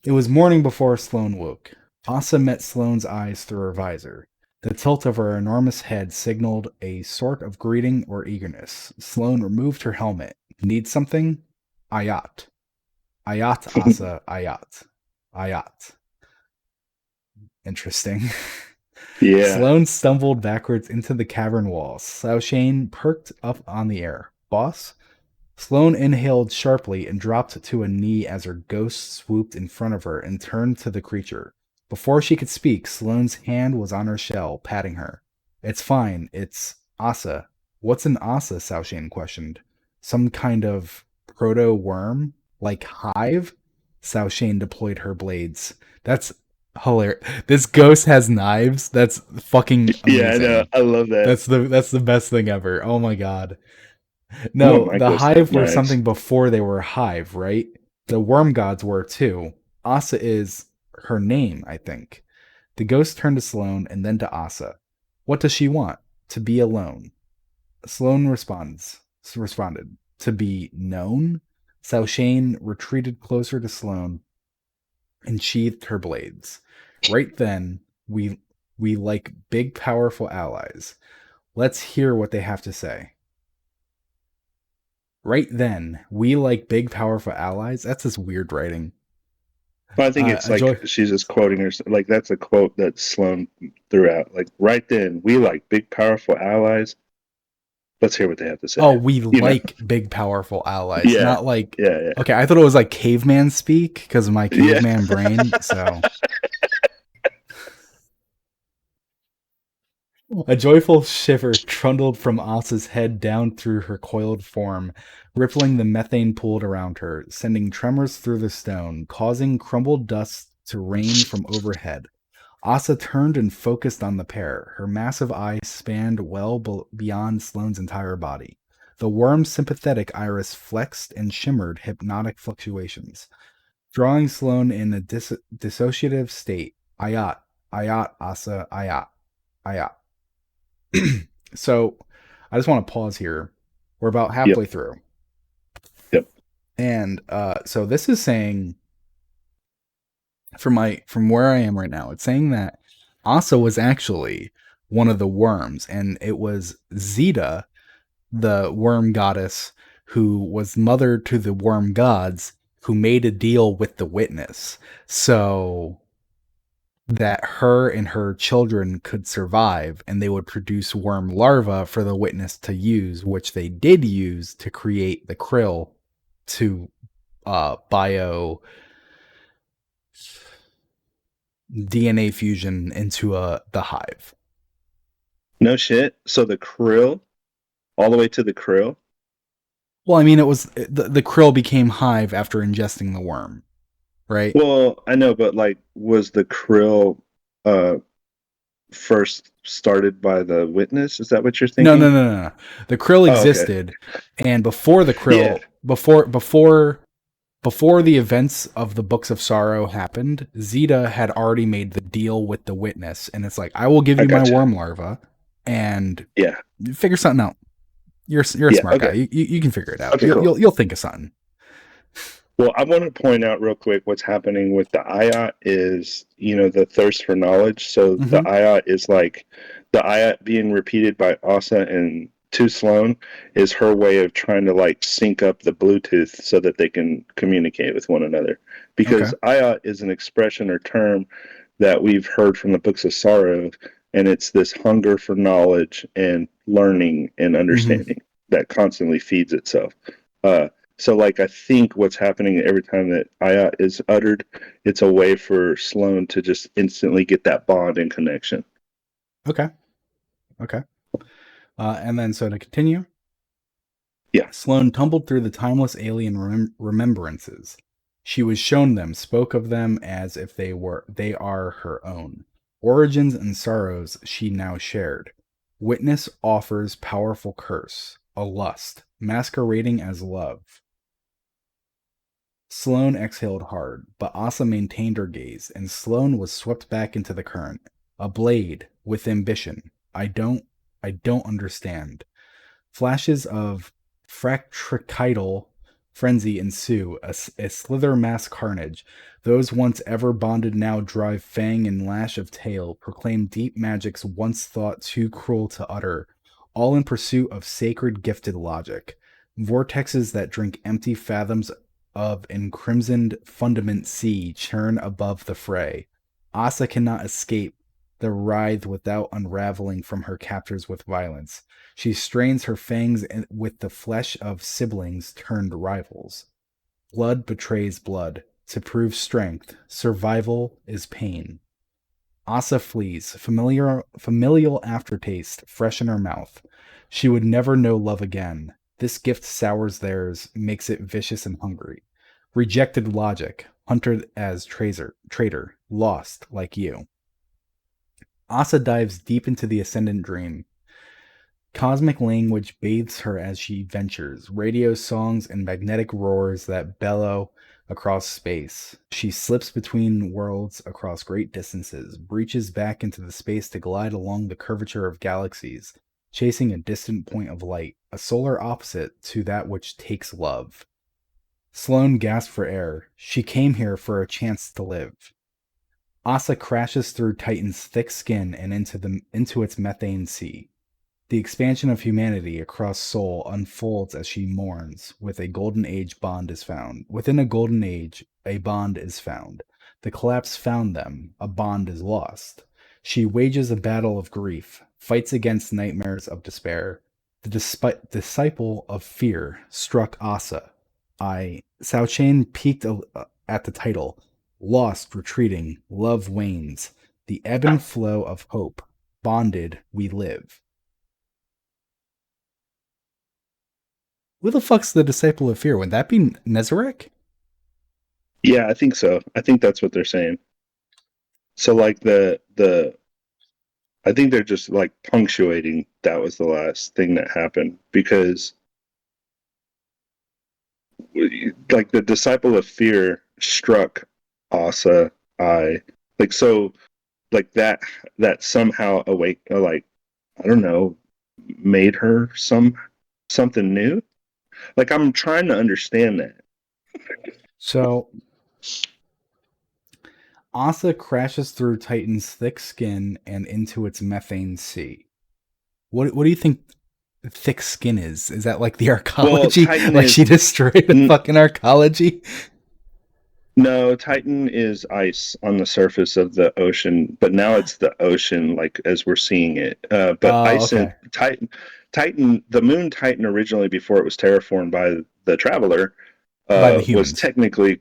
It was morning before Sloane woke. Ahsa met Sloane's eyes through her visor. The tilt of her enormous head signaled a sort of greeting or eagerness. Sloane removed her helmet. Need something? Ayat. Ayat, Ahsa, ayat. Ayat. Interesting. Yeah. Sloane stumbled backwards into the cavern wall. Sao Shane perked up on the air. Boss? Sloane inhaled sharply and dropped to a knee as her ghost swooped in front of her and turned to the creature. Before she could speak, Sloane's hand was on her shell, patting her. It's fine. It's Ahsa. What's an Ahsa? Sao Shane questioned. Some kind of proto-worm? Like hive? Sao Shane deployed her blades. That's hilarious. This ghost has knives. That's fucking Yeah, I know. amazing. I love that. That's the best thing ever. Oh my god. I want No, my the ghost to have hive were knives. something before they were hive, right? The worm gods were too. Ahsa is her name, I think. The ghost turned to Sloane and then to Ahsa. What does she want? To be alone. Sloane responded. To be known? Sao Shane retreated closer to Sloane and sheathed her blades. Right then, we like big powerful allies. Let's hear what they have to say. Right then, we like big powerful allies. That's just weird writing. But I think it's A like joy. she's just quoting her. Like that's a quote that Sloane threw out. Like right then, we like big, powerful allies. Let's hear what they have to say. Oh, we You know? like big powerful allies, Yeah, not like. yeah, Okay, I thought it was like caveman speak because of my yeah, caveman brain. So a joyful shiver trundled from Asa's head down through her coiled form, rippling the methane pooled around her, sending tremors through the stone, causing crumbled dust to rain from overhead. Asa turned and focused on the pair. Her massive eyes spanned well beyond Sloane's entire body. The worm's sympathetic iris flexed and shimmered hypnotic fluctuations, drawing Sloane in a dissociative state. Ayat, ayat, Asa, ayat, ayat. So, I just want to pause here. We're about yep, halfway through. yep. And so this is saying from where I am right now, it's saying that Asa was actually one of the worms, and it was Zeta, the worm goddess, who was mother to the worm gods, who made a deal with the witness so that her and her children could survive, and they would produce worm larvae for the witness to use, which they did use to create the krill to bio DNA fusion into the hive. No shit. So the krill, all the way to the krill. Well, I mean, it was the krill became hive after ingesting the worm, right? Well, I know, but like, was the krill uh first started by the witness? Is that what you're No, thinking? no, no, no, no. The krill Oh, okay. existed, and before the Yeah. krill, before the events of the Books of Sorrow happened, Zeta had already made the deal with the witness, and it's like, I will give I you my gotcha. worm larva, and Yeah. figure something out. You're a Yeah. smart guy. Okay. You can figure it out. Okay, cool. You'll think of something. Well, I want to point out real quick what's happening with the ayat is, the thirst for knowledge. So the Mm-hmm. ayat is like the ayat being repeated by Asa and to Sloan is her way of trying to like sync up the Bluetooth so that they can communicate with one another. Okay. Because ayat is an expression or term that we've heard from the books of sorrow, and it's this hunger for knowledge and learning and Mm-hmm. understanding that constantly feeds itself. Uh, so, like, I think what's happening every time that ayat is uttered, it's a way for Sloan to just instantly get that bond and connection. Okay. Okay. And then, so to continue, Yeah. Sloane tumbled through the timeless alien remembrances. She was shown them, spoke of them as if they are her own. Origins and sorrows she now shared. Witness offers powerful curse, a lust, masquerading as love. Sloane exhaled hard, but Asa maintained her gaze, and Sloane was swept back into the current. A blade with ambition. I don't understand. Flashes of fratricidal frenzy ensue, a slither mass carnage. Those once ever bonded now drive fang and lash of tail, proclaim deep magics once thought too cruel to utter, all in pursuit of sacred gifted logic. Vortexes that drink empty fathoms of encrimsoned fundament sea churn above the fray. Asa cannot escape the writhe without unraveling from her captors with violence. She strains her fangs with the flesh of siblings turned rivals. Blood betrays blood. To prove strength, survival is pain. Asa flees, familial aftertaste fresh in her mouth. She would never know love again. This gift sours theirs, makes it vicious and hungry. Rejected logic, hunted as traitor, lost like you. Asa dives deep into the ascendant dream. Cosmic language bathes her as she ventures, radio songs and magnetic roars that bellow across space. She slips between worlds across great distances, breaches back into the space to glide along the curvature of galaxies, chasing a distant point of light, a solar opposite to that which takes love. Sloane gasped for air. She came here for a chance to live. Asa crashes through Titan's thick skin and into its methane sea. The expansion of humanity across Sol unfolds as she mourns. With a golden age bond is found. Within a golden age, a bond is found. The collapse found them. A bond is lost. She wages a battle of grief, fights against nightmares of despair. The disciple of fear struck Asa. Sao Chain peeked at the title. Lost, retreating, love wanes. The ebb and flow of hope. Bonded, we live. Who the fuck's the disciple of fear? Would that be Nezarek? Yeah, I think so. I think that's what they're saying. So, like, I think they're just like punctuating that was the last thing that happened because, like, the disciple of fear struck Asa. I like so like that somehow awake like I don't know made her something new. Like, I'm trying to understand that. So Asa crashes through Titan's thick skin and into its methane sea. What do you think? thick skin is? Is that like the Well, arcology? Titan Like she is destroyed the n- fucking arcology? no, Titan is ice on the surface of the ocean, but now it's the ocean, like as we're seeing it. But Oh, ice and okay. Titan, the moon Titan originally, before it was terraformed by the Traveler, By the was humans. technically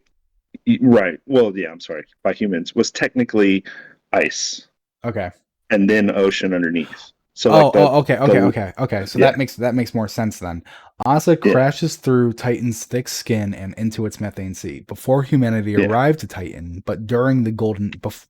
right. Well, yeah, I'm sorry, by humans was technically ice Okay. and then ocean underneath. So like Okay, the okay. So yeah that makes more sense then. Ahsa yeah crashes through Titan's thick skin and into its methane sea before humanity yeah arrived to Titan, but during the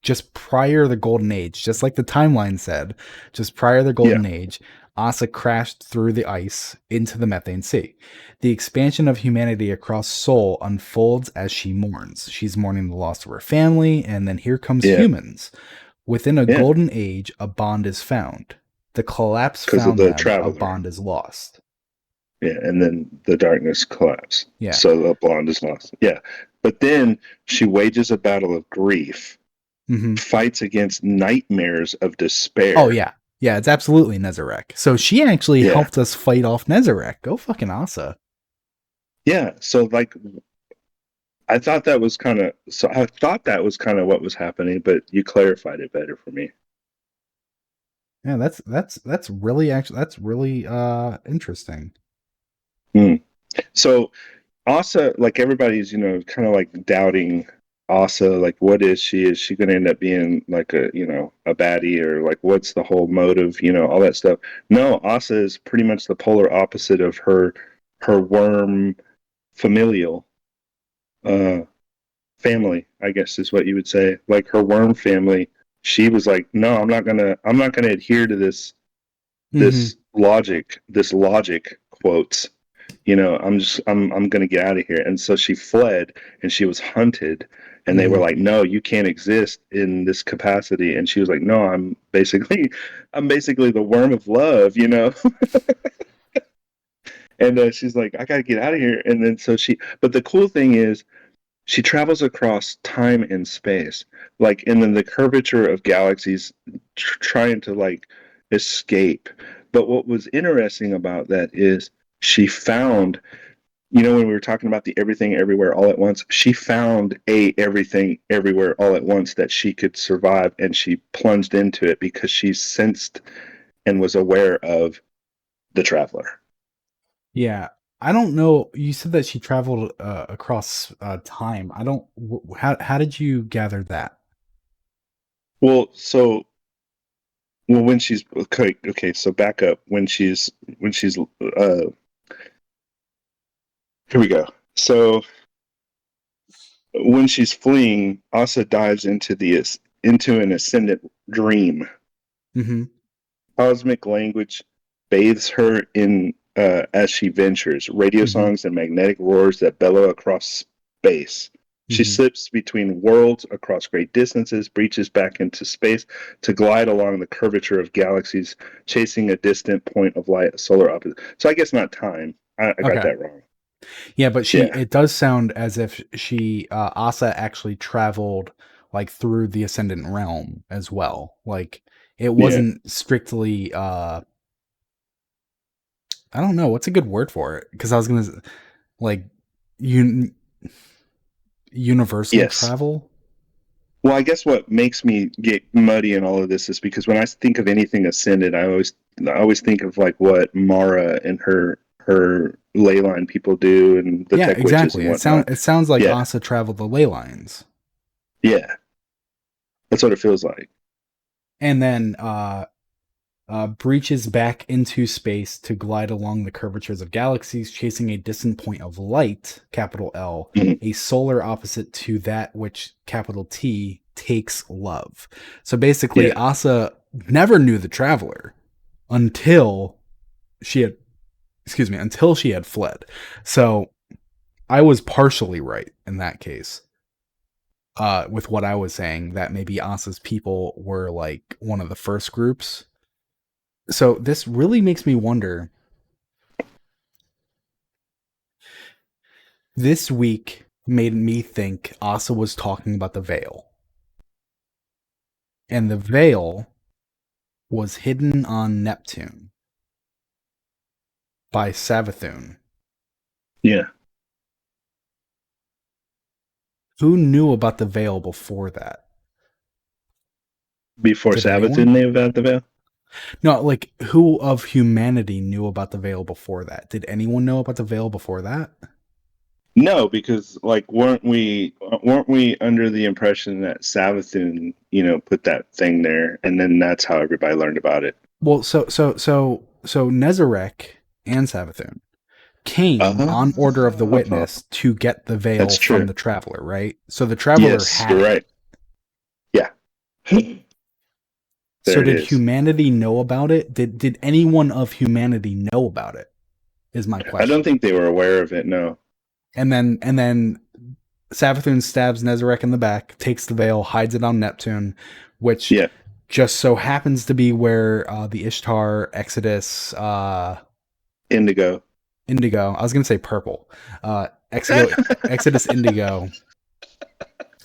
just prior the golden age, just like the timeline said, just prior the yeah golden age, Ahsa crashed through the ice into the methane sea. The expansion of humanity across Sol unfolds as she mourns. She's mourning the loss of her family, and then here comes yeah humans. Within a yeah golden age, a bond is found. The collapse because of found the them, a Traveler. bond is lost. Yeah, and then the darkness collapsed. Yeah. So the blonde is lost. Yeah. But then she wages a battle of grief, Hmm. fights against nightmares of Oh, despair. yeah. Yeah, it's absolutely Nezarek. So she actually Yeah. helped us fight off Nezarek. Go fucking Asa. Yeah. So like I thought that was kind of what was happening, but you clarified it better for me. Yeah, that's really actually that's really interesting. Hmm. So Asa, like everybody's, kind of like doubting Asa, like what is she? Is she going to end up being like a baddie, or like what's the whole motive, all that stuff? No, Asa is pretty much the polar opposite of her worm familial uh family, I guess is what you would say. Like her worm family, she was like, no, I'm not gonna adhere to Hmm. this logic quotes. I'm gonna get out of here. And so she fled, and she was hunted, and they were Hmm. like, no, you can't exist in this capacity. And she was like, no, I'm basically the worm of love. And she's like, I gotta get out of here. And then but the cool thing is, she travels across time and space, like, and then the curvature of galaxies, trying to like escape. But what was interesting about that is she found, when we were talking about the everything everywhere all at once, she found a everything everywhere all at once that she could survive, and she plunged into it because she sensed and was aware of the Traveler. Yeah. I don't know. You said that she traveled across time. I don't. How did you gather that? Well, so when she's okay, so back up when she's here we go. So when she's fleeing, Asa dives into an ascendant dream. Hmm. Cosmic language bathes her in as she ventures, radio Hmm. songs and magnetic roars that bellow across space. She Hmm. slips between worlds across great distances, breaches back into space to glide along the curvature of galaxies, chasing a distant point of light, a solar opposite. So I guess not time. I got Okay. that wrong. Yeah, but Yeah, it does sound as if Asa actually traveled like through the ascendant realm as well. Like it yeah, wasn't strictly I don't know, what's a good word for it? Because I was gonna like un- universal yes. travel. Well, I guess what makes me get muddy in all of this is because when I think of anything ascended, I always think of like what Mara and her ley line people do, and the Yeah, tech witches exactly. and whatnot. It sounds like Yeah, Asa traveled the ley lines. yeah, that's what it feels like. And then breaches back into space to glide along the curvatures of galaxies, chasing a distant point of light, capital L, Mhm. a solar opposite to that which, capital T, takes love. So basically, Yeah, Asa never knew the Traveler until she had, excuse me, until she had fled. So I was partially right in that case. With what I was saying, that maybe Asa's people were like one of the first groups. So this really makes me wonder. This week made me think Asa was talking about the veil. And the veil was hidden on Neptune. by Savathun. Yeah. Who knew about the veil before that? Before Did Savathun anyone? knew about the veil? No, like who of humanity knew about the veil before that? Did anyone know about the veil before that? No, because like weren't we under the impression that Savathun, put that thing there, and then that's how everybody learned about it. Well, so Nezarec and Savathun came on order of the Oh, witness to get the veil that's from true. the traveler, right? So the traveler Yes, had you're it. right. Yeah. So There it did is. humanity know about it? Did anyone of humanity know about it? Is my I don't question. think they were aware of it. No. And then Savathun stabs Nezarec in the back, takes the veil, hides it on Neptune, which Yeah. just so happens to be where the Ishtar Exodus Indigo. Indigo. I was gonna say purple. Exodus Indigo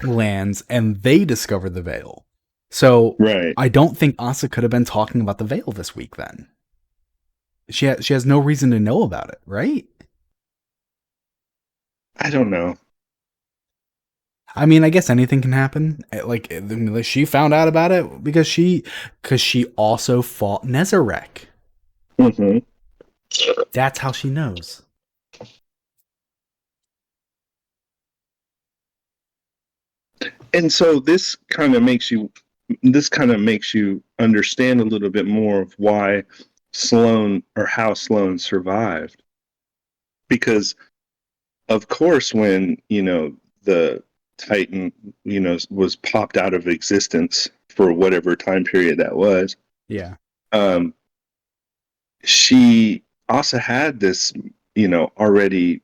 lands, and they discover the veil. So Right. I don't think Ahsa could have been talking about the veil this week. Then she has no reason to know about it, right? I don't know. I mean, I guess anything can happen. Like she found out about it because she also fought Nezarec. Hmm. That's how she knows. And so this kind of makes you understand a little bit more of why Sloane or how Sloane survived. Because of course when, the Titan, was popped out of existence for whatever time period that was, Yeah. um, she also had this, already,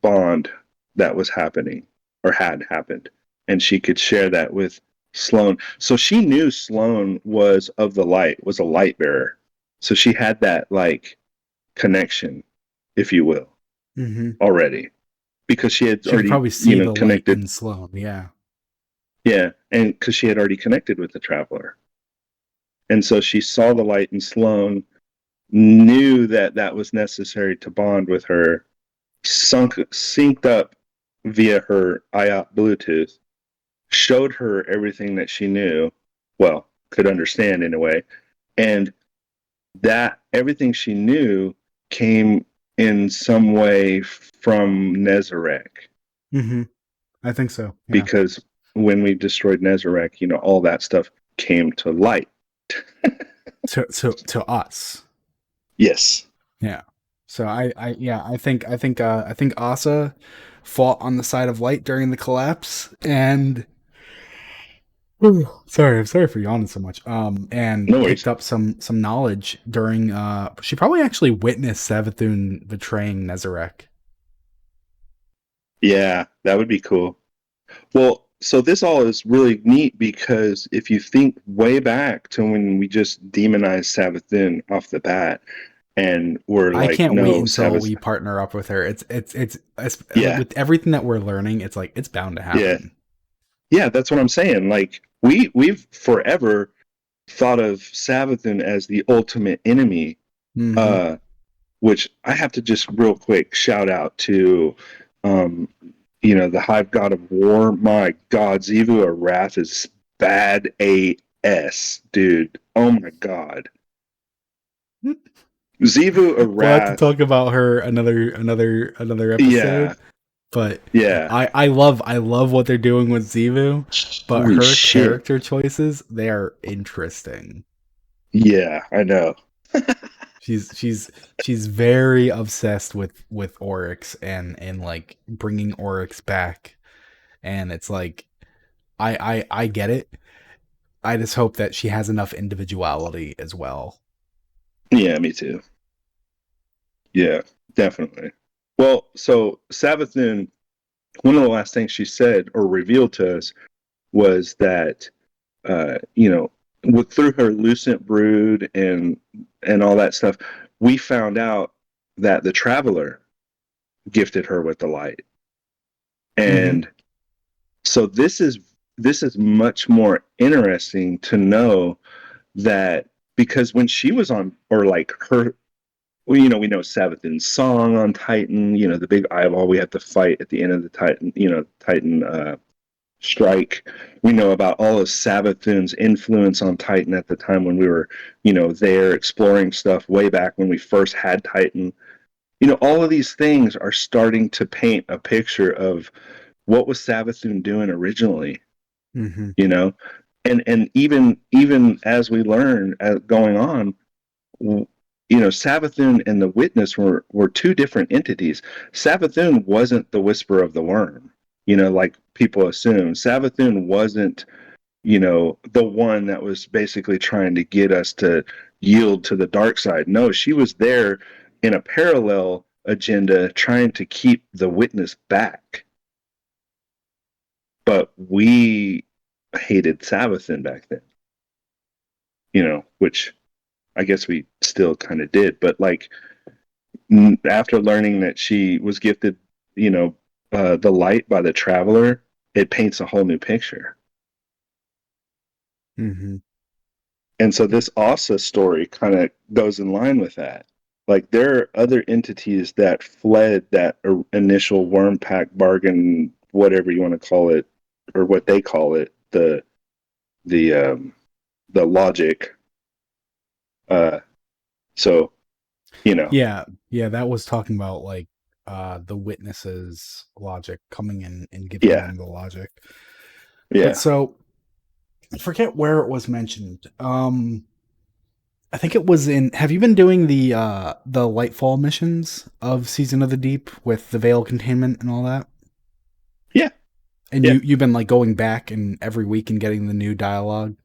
bond that was happening or had happened. And she could share that with Sloane. So she knew Sloane was of the light, was a light bearer. So she had that like connection, if you will, Mm-hmm. already. Because she had She could already, probably see the light connected. in Sloane. Yeah. Yeah. And because she had already connected with the traveler. And so she saw the light in Sloane, knew that that was necessary to bond with her, synced up via her IOP Bluetooth, showed her everything that she knew, well, could understand in a way, and that everything she knew came in some way from Nezarec, Mm-hmm. I think so. Yeah. because when we destroyed Nezarec, all that stuff came to light. To us. Yes. Yeah. So I think Asa fought on the side of light during the collapse and I'm sorry for yawning so much. And No picked worries. up some knowledge during she probably actually witnessed Savathun betraying Nezarec. Yeah, that would be cool. Well, so this all is really neat because if you think way back to when we just demonized Savathun off the bat, and we're I like, can't wait no, until Sabbath, we partner up with her. It's like yeah, with everything that we're learning, it's like it's bound to yeah, happen. yeah, that's what I'm saying. Like we've forever thought of Savathun as the ultimate enemy, Mm-hmm. uh, which I have to just real quick shout out to, um, the Hive God of War. My God, Zivu Arath is bad AS, dude. Oh my God. Zivu We'll have to Arath. talk about her another Yeah, episode. But yeah. I love what they're doing with Zivu, but Holy her shit. character choices, they are interesting. Yeah, I know. She's very obsessed with Oryx and like bringing Oryx back, and it's like I get it. I just hope that she has enough individuality as well. Yeah, me too. Yeah, definitely. Well, so Savathun, one of the last things she said or revealed to us was that, uh, you know, through her lucent brood and all that stuff, we found out that the traveler gifted her with the light. Mm-hmm. And so this is much more interesting to know that, because when she was on, or like well, we know Savathun's song on Titan, the big eyeball we have to fight at the end of the Titan, Titan strike. We know about all of Savathun's influence on Titan at the time when we were, there exploring stuff way back when we first had Titan. All of these things are starting to paint a picture of what was Savathun doing originally, Mm-hmm. you know, and even as we learn going on, Savathun and the Witness were two different entities. Savathun wasn't the Whisper of the Worm, like people assume. Savathun wasn't, the one that was basically trying to get us to yield to the dark side. No, she was there in a parallel agenda trying to keep the Witness back. But we hated Savathun back then, which I guess we still kind of did. But like, after learning that she was gifted, the light by the Traveler, it paints a whole new picture. Mm-hmm. And so this Ahsa story kind of goes in line with that. Like, there are other entities that fled that initial worm pack bargain, whatever you want to call it, or what they call it, the logic. So Yeah, that was talking about like the Witnesses logic coming in and giving yeah, them the logic. But yeah, so I forget where it was mentioned. I think it was in. Have you been doing the Lightfall missions of Season of the Deep with the veil containment and all that? yeah, And yeah, you've been like going back and every week and getting the new dialogue.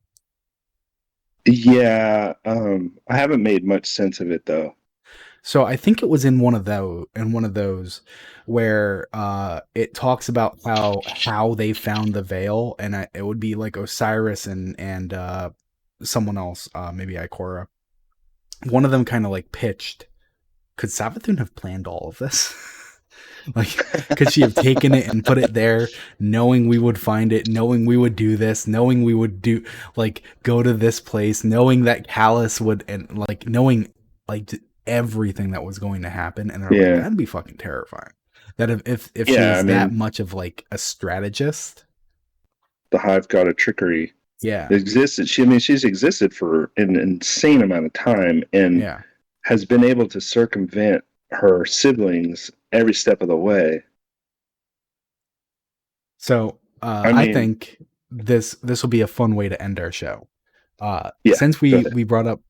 yeah. I haven't made much sense of it though. So I think it was in one of those where it talks about how they found the veil, and it would be like Osiris and someone else, maybe Ikora. One of them kind of like pitched, could Savathun have planned all of this? Like, could she have taken it and put it there, knowing we would find it, knowing we would do this, knowing we would do like go to this place, knowing that Callus would, and like knowing like everything that was going to happen, and they're like, Yeah, that'd be fucking terrifying. That if she yeah. I is that mean, much of like a strategist, the Hive God of trickery yeah, existed. She's existed for an insane amount of time and yeah. has been able to circumvent her siblings every step of the way. So I I mean, think this will be a fun way to end our show. yeah. Since Go we ahead. we brought up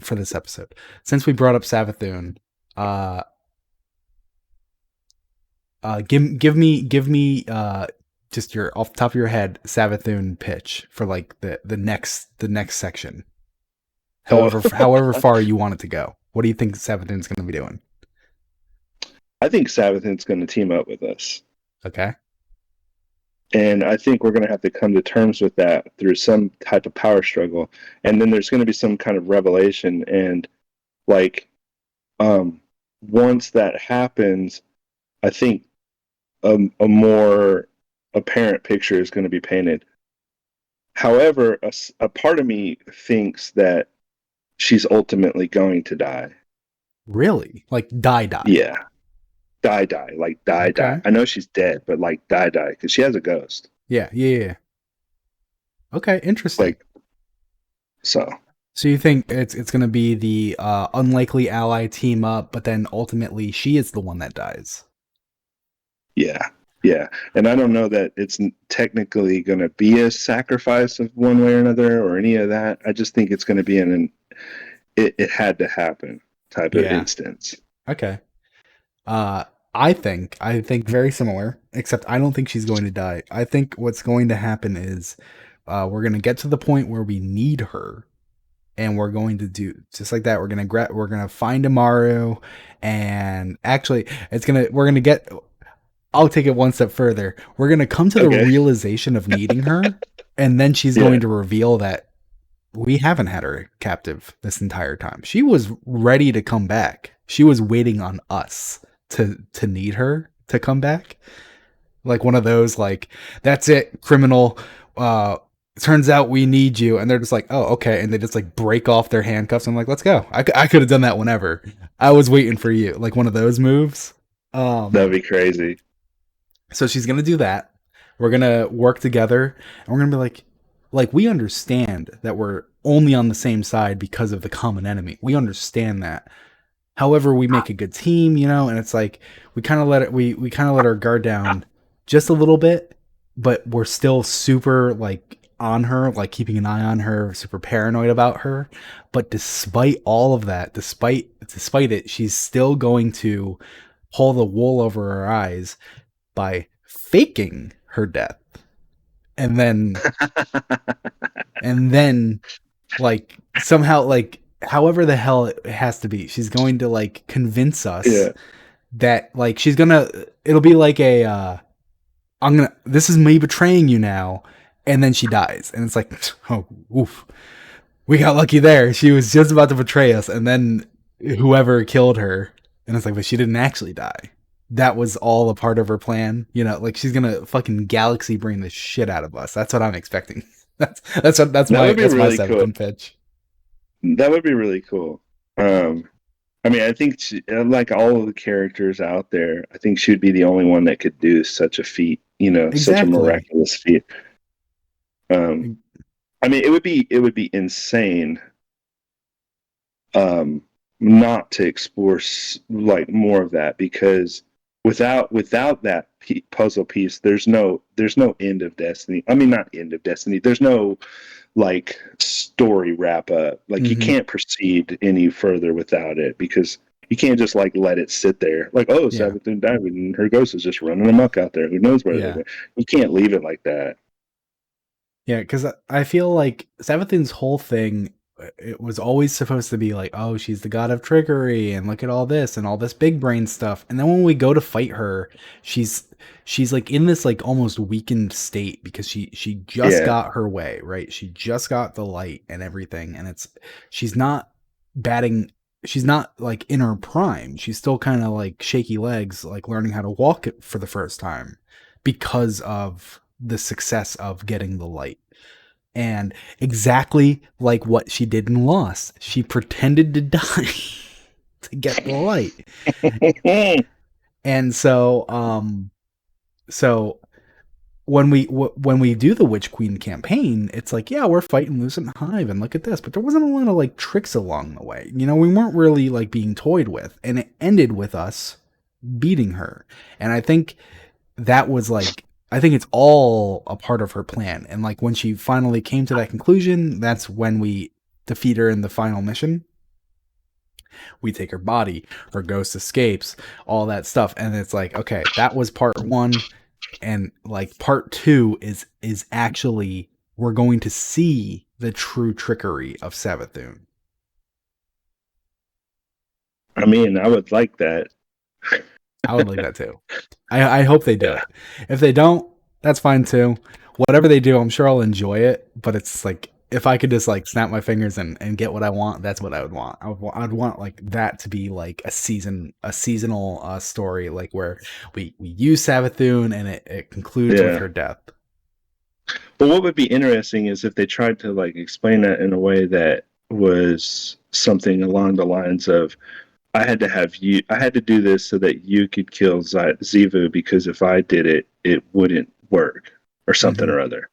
for this episode, since we brought up Savathun, uh, give me just your off the top of your head Savathun pitch for like the next section. Oh, However far you want it to go. What do you think Savathun's going to be doing? I think Savathun's going to team up with us. Okay. And I think we're going to have to come to terms with that through some type of power struggle. And then there's going to be some kind of revelation. And like, um, once that happens, I think a more apparent picture is going to be painted. However, a part of me thinks that she's ultimately going to die. Really? Like die. Yeah, die, like die. Okay. I know she's dead, but like die, because she has a ghost. Yeah. Okay, interesting. Like, so So you think it's going to be the unlikely ally team up, but then ultimately she is the one that dies. yeah, yeah. And I don't know that it's technically going to be a sacrifice of one way or another or any of that. I just think it's going to be an it had to happen type of Yeah. instance. Okay. Uh, I think very similar, except I don't think she's going to die. I think what's going to happen is we're going to get to the point where we need her, and we're going to do just like that. We're gonna find Amaru, and actually, we're gonna get. I'll take it one step further. We're gonna come to the Okay. realization of needing her, and then she's Yeah. going to reveal that we haven't had her captive this entire time. She was ready to come back. She was waiting on us to need her to come back. Like one of those like that's it, criminal turns out we need you. And they're just like, oh, okay. And they just like break off their handcuffs. I'm like, let's go. I could have done that whenever. I was waiting for you. Like one of those moves. That'd Um, be crazy. so she's going to do that. We're going to work together and we're going to be like, we understand that we're only on the same side because of the common enemy. We understand that. However, we make a good team, you know, and it's like we kind of let it we kind of let our guard down just a little bit, but we're still super like on her, like keeping an eye on her, super paranoid about her. But despite all of that, despite it, she's still going to pull the wool over her eyes by faking her death. And then like somehow like however the hell it has to be, she's going to like convince us Yeah. that like she's gonna it'll be like a I'm gonna this is me betraying you now, and then she dies and it's like oh oof, we got lucky there. She was just about to betray us and then whoever killed her, and it's like but she didn't actually die. That was all a part of her plan, you know, like she's gonna fucking galaxy brain the shit out of us. That's what I'm expecting. That's That would be my really cool. 7th pitch. That would be really cool. I mean, I think like all of the characters out there, I think she would be the only one that could do such a feat, you know, such a Exactly. miraculous feat. Um, I mean, it would be insane um, not to explore like more of that because without that puzzle piece, there's no end of Destiny. I mean, not end of Destiny. There's no like story wrap up. Like you Mm-hmm. can't proceed any further without it because you can't just like let it sit there. Like, oh, Yeah. Sabbath and died and her ghost is just running amok out there. Who knows where they're Yeah. going? You can't leave it like that. Yeah, because I feel like Savathun's whole thing, it was always supposed to be like, oh, she's the god of trickery, and look at all this big brain stuff. And then when we go to fight her, she's she's like in this like almost weakened state because she just Yeah. got her way, right? She just got the light and everything, and it's she's not batting. She's not like in her prime. She's still kind of like shaky legs, like learning how to walk it for the first time because of the success of getting the light. And exactly like what she did in Lost, she pretended to die to get the light. And so when we do the Witch Queen campaign, it's like, yeah, we're fighting Lucent Hive and look at this, but there wasn't a lot of like tricks along the way. You know, we weren't really like being toyed with, and it ended with us beating her. And that was like I think it's all a part of her plan. And like when she finally came to that conclusion, that's when we defeat her in the final mission. We take her body, her ghost escapes, all that stuff. And it's like, okay, that was part 1, and like part 2 is actually we're going to see the true trickery of Savathun. I mean, I would like that. I would like that too. I hope they do Yeah. it. If they don't, that's fine too. Whatever they do, I'm sure I'll enjoy it. But it's like if I could just like snap my fingers and get what I want, that's what I would want. I'd want like that to be like a seasonal story, like where we use Savathun and it concludes with Yeah. her death. But what would be interesting is if they tried to like explain that in a way that was something along the lines of I had to do this so that you could kill Zivu because if I did it, it wouldn't work or something Mm-hmm. or other.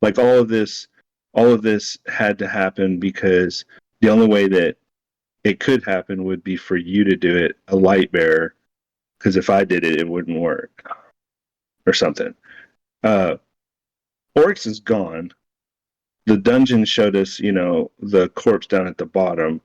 Like all of this had to happen because the only way that it could happen would be for you to do it, a light bearer, because if I did it, it wouldn't work or something. Uh, Oryx is gone. The dungeon showed us, the corpse down at the bottom.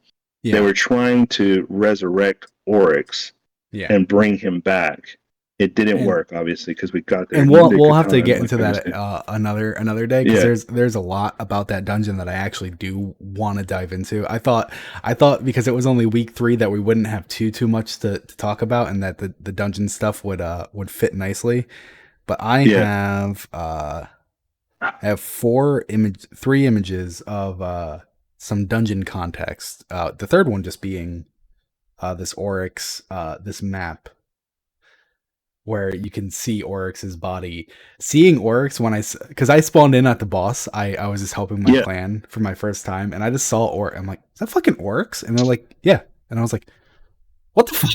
They Yeah, were trying to resurrect Oryx yeah. and bring him back. It didn't And work, obviously, because we got there and in nick we'll of have to time, get like into I was that saying. another day because Yeah, there's a lot about that dungeon that I actually do want to dive into. I thought because it was only week 3 that we wouldn't have too much to talk about and that the dungeon stuff would fit nicely. But yeah. I have 3 images of some dungeon context. The third one just being this Oryx this map where you can see Oryx's body. Seeing Oryx when because I spawned in at the boss, I was just helping my Yeah. clan for my first time, and I just saw I'm like, is that fucking Oryx? And they're like, yeah, and I was like, what the fuck?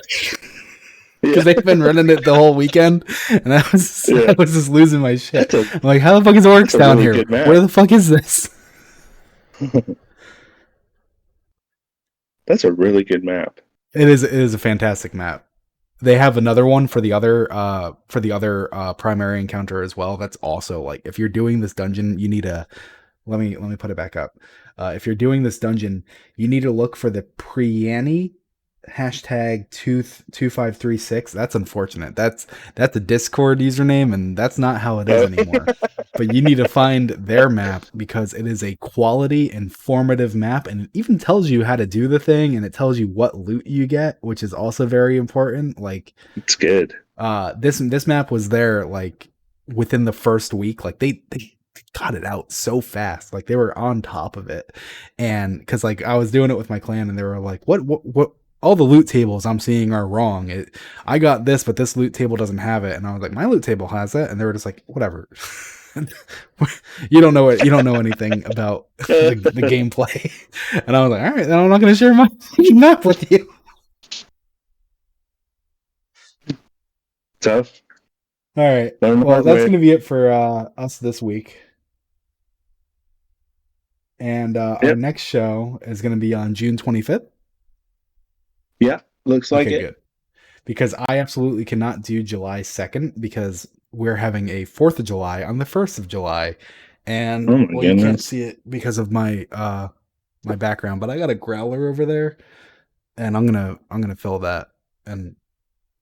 Because Yeah. they've been running it the whole weekend, and I Yeah. was just losing my shit. That's a I'm like, how the fuck is that's Oryx a down really here? good Where map. the fuck is this? That's a really good map. It is a fantastic map. They have another one for the other primary encounter as well. That's also like, if you're doing this dungeon, you need a let me put it back up. If you're doing this dungeon, you need to look for the Priani hashtag 2536. That's unfortunate. That's a Discord username, and that's not how it is Uh, anymore. But you need to find their map because it is a quality, informative map, and it even tells you how to do the thing, and it tells you what loot you get, which is also very important. Like, it's good. this map was there like within the first week. Like they got it out so fast. Like they were on top of it. And because like I was doing it with my clan, and they were like, what all the loot tables I'm seeing are wrong. I got this, but this loot table doesn't have it. And I was like, my loot table has it. And they were just like, whatever. You don't know anything about the gameplay. And I was like, all right, then I'm not going to share my map with you. Tough. All right. Learn the Well, hard that's going way. to be it for us this week. And our Yep. next show is going to be on June 25th. Yeah. Looks like Okay, it. good. Because I absolutely cannot do July 2nd because we're having a 4th of July on the 1st of July. And Oh my well, you can't goodness. see it because of my background, but I got a growler over there, and I'm going to fill that and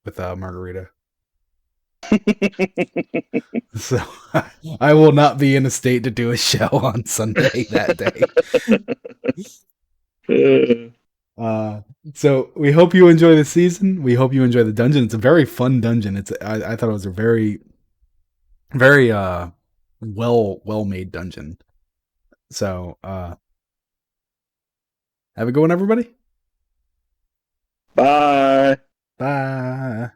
with margarita. So I will not be in a state to do a show on Sunday that day. Uh, Uh, so we hope you enjoy the season. We hope you enjoy the dungeon. It's a very fun dungeon. I thought it was a very well made dungeon. So have a good one, everybody. bye. Bye.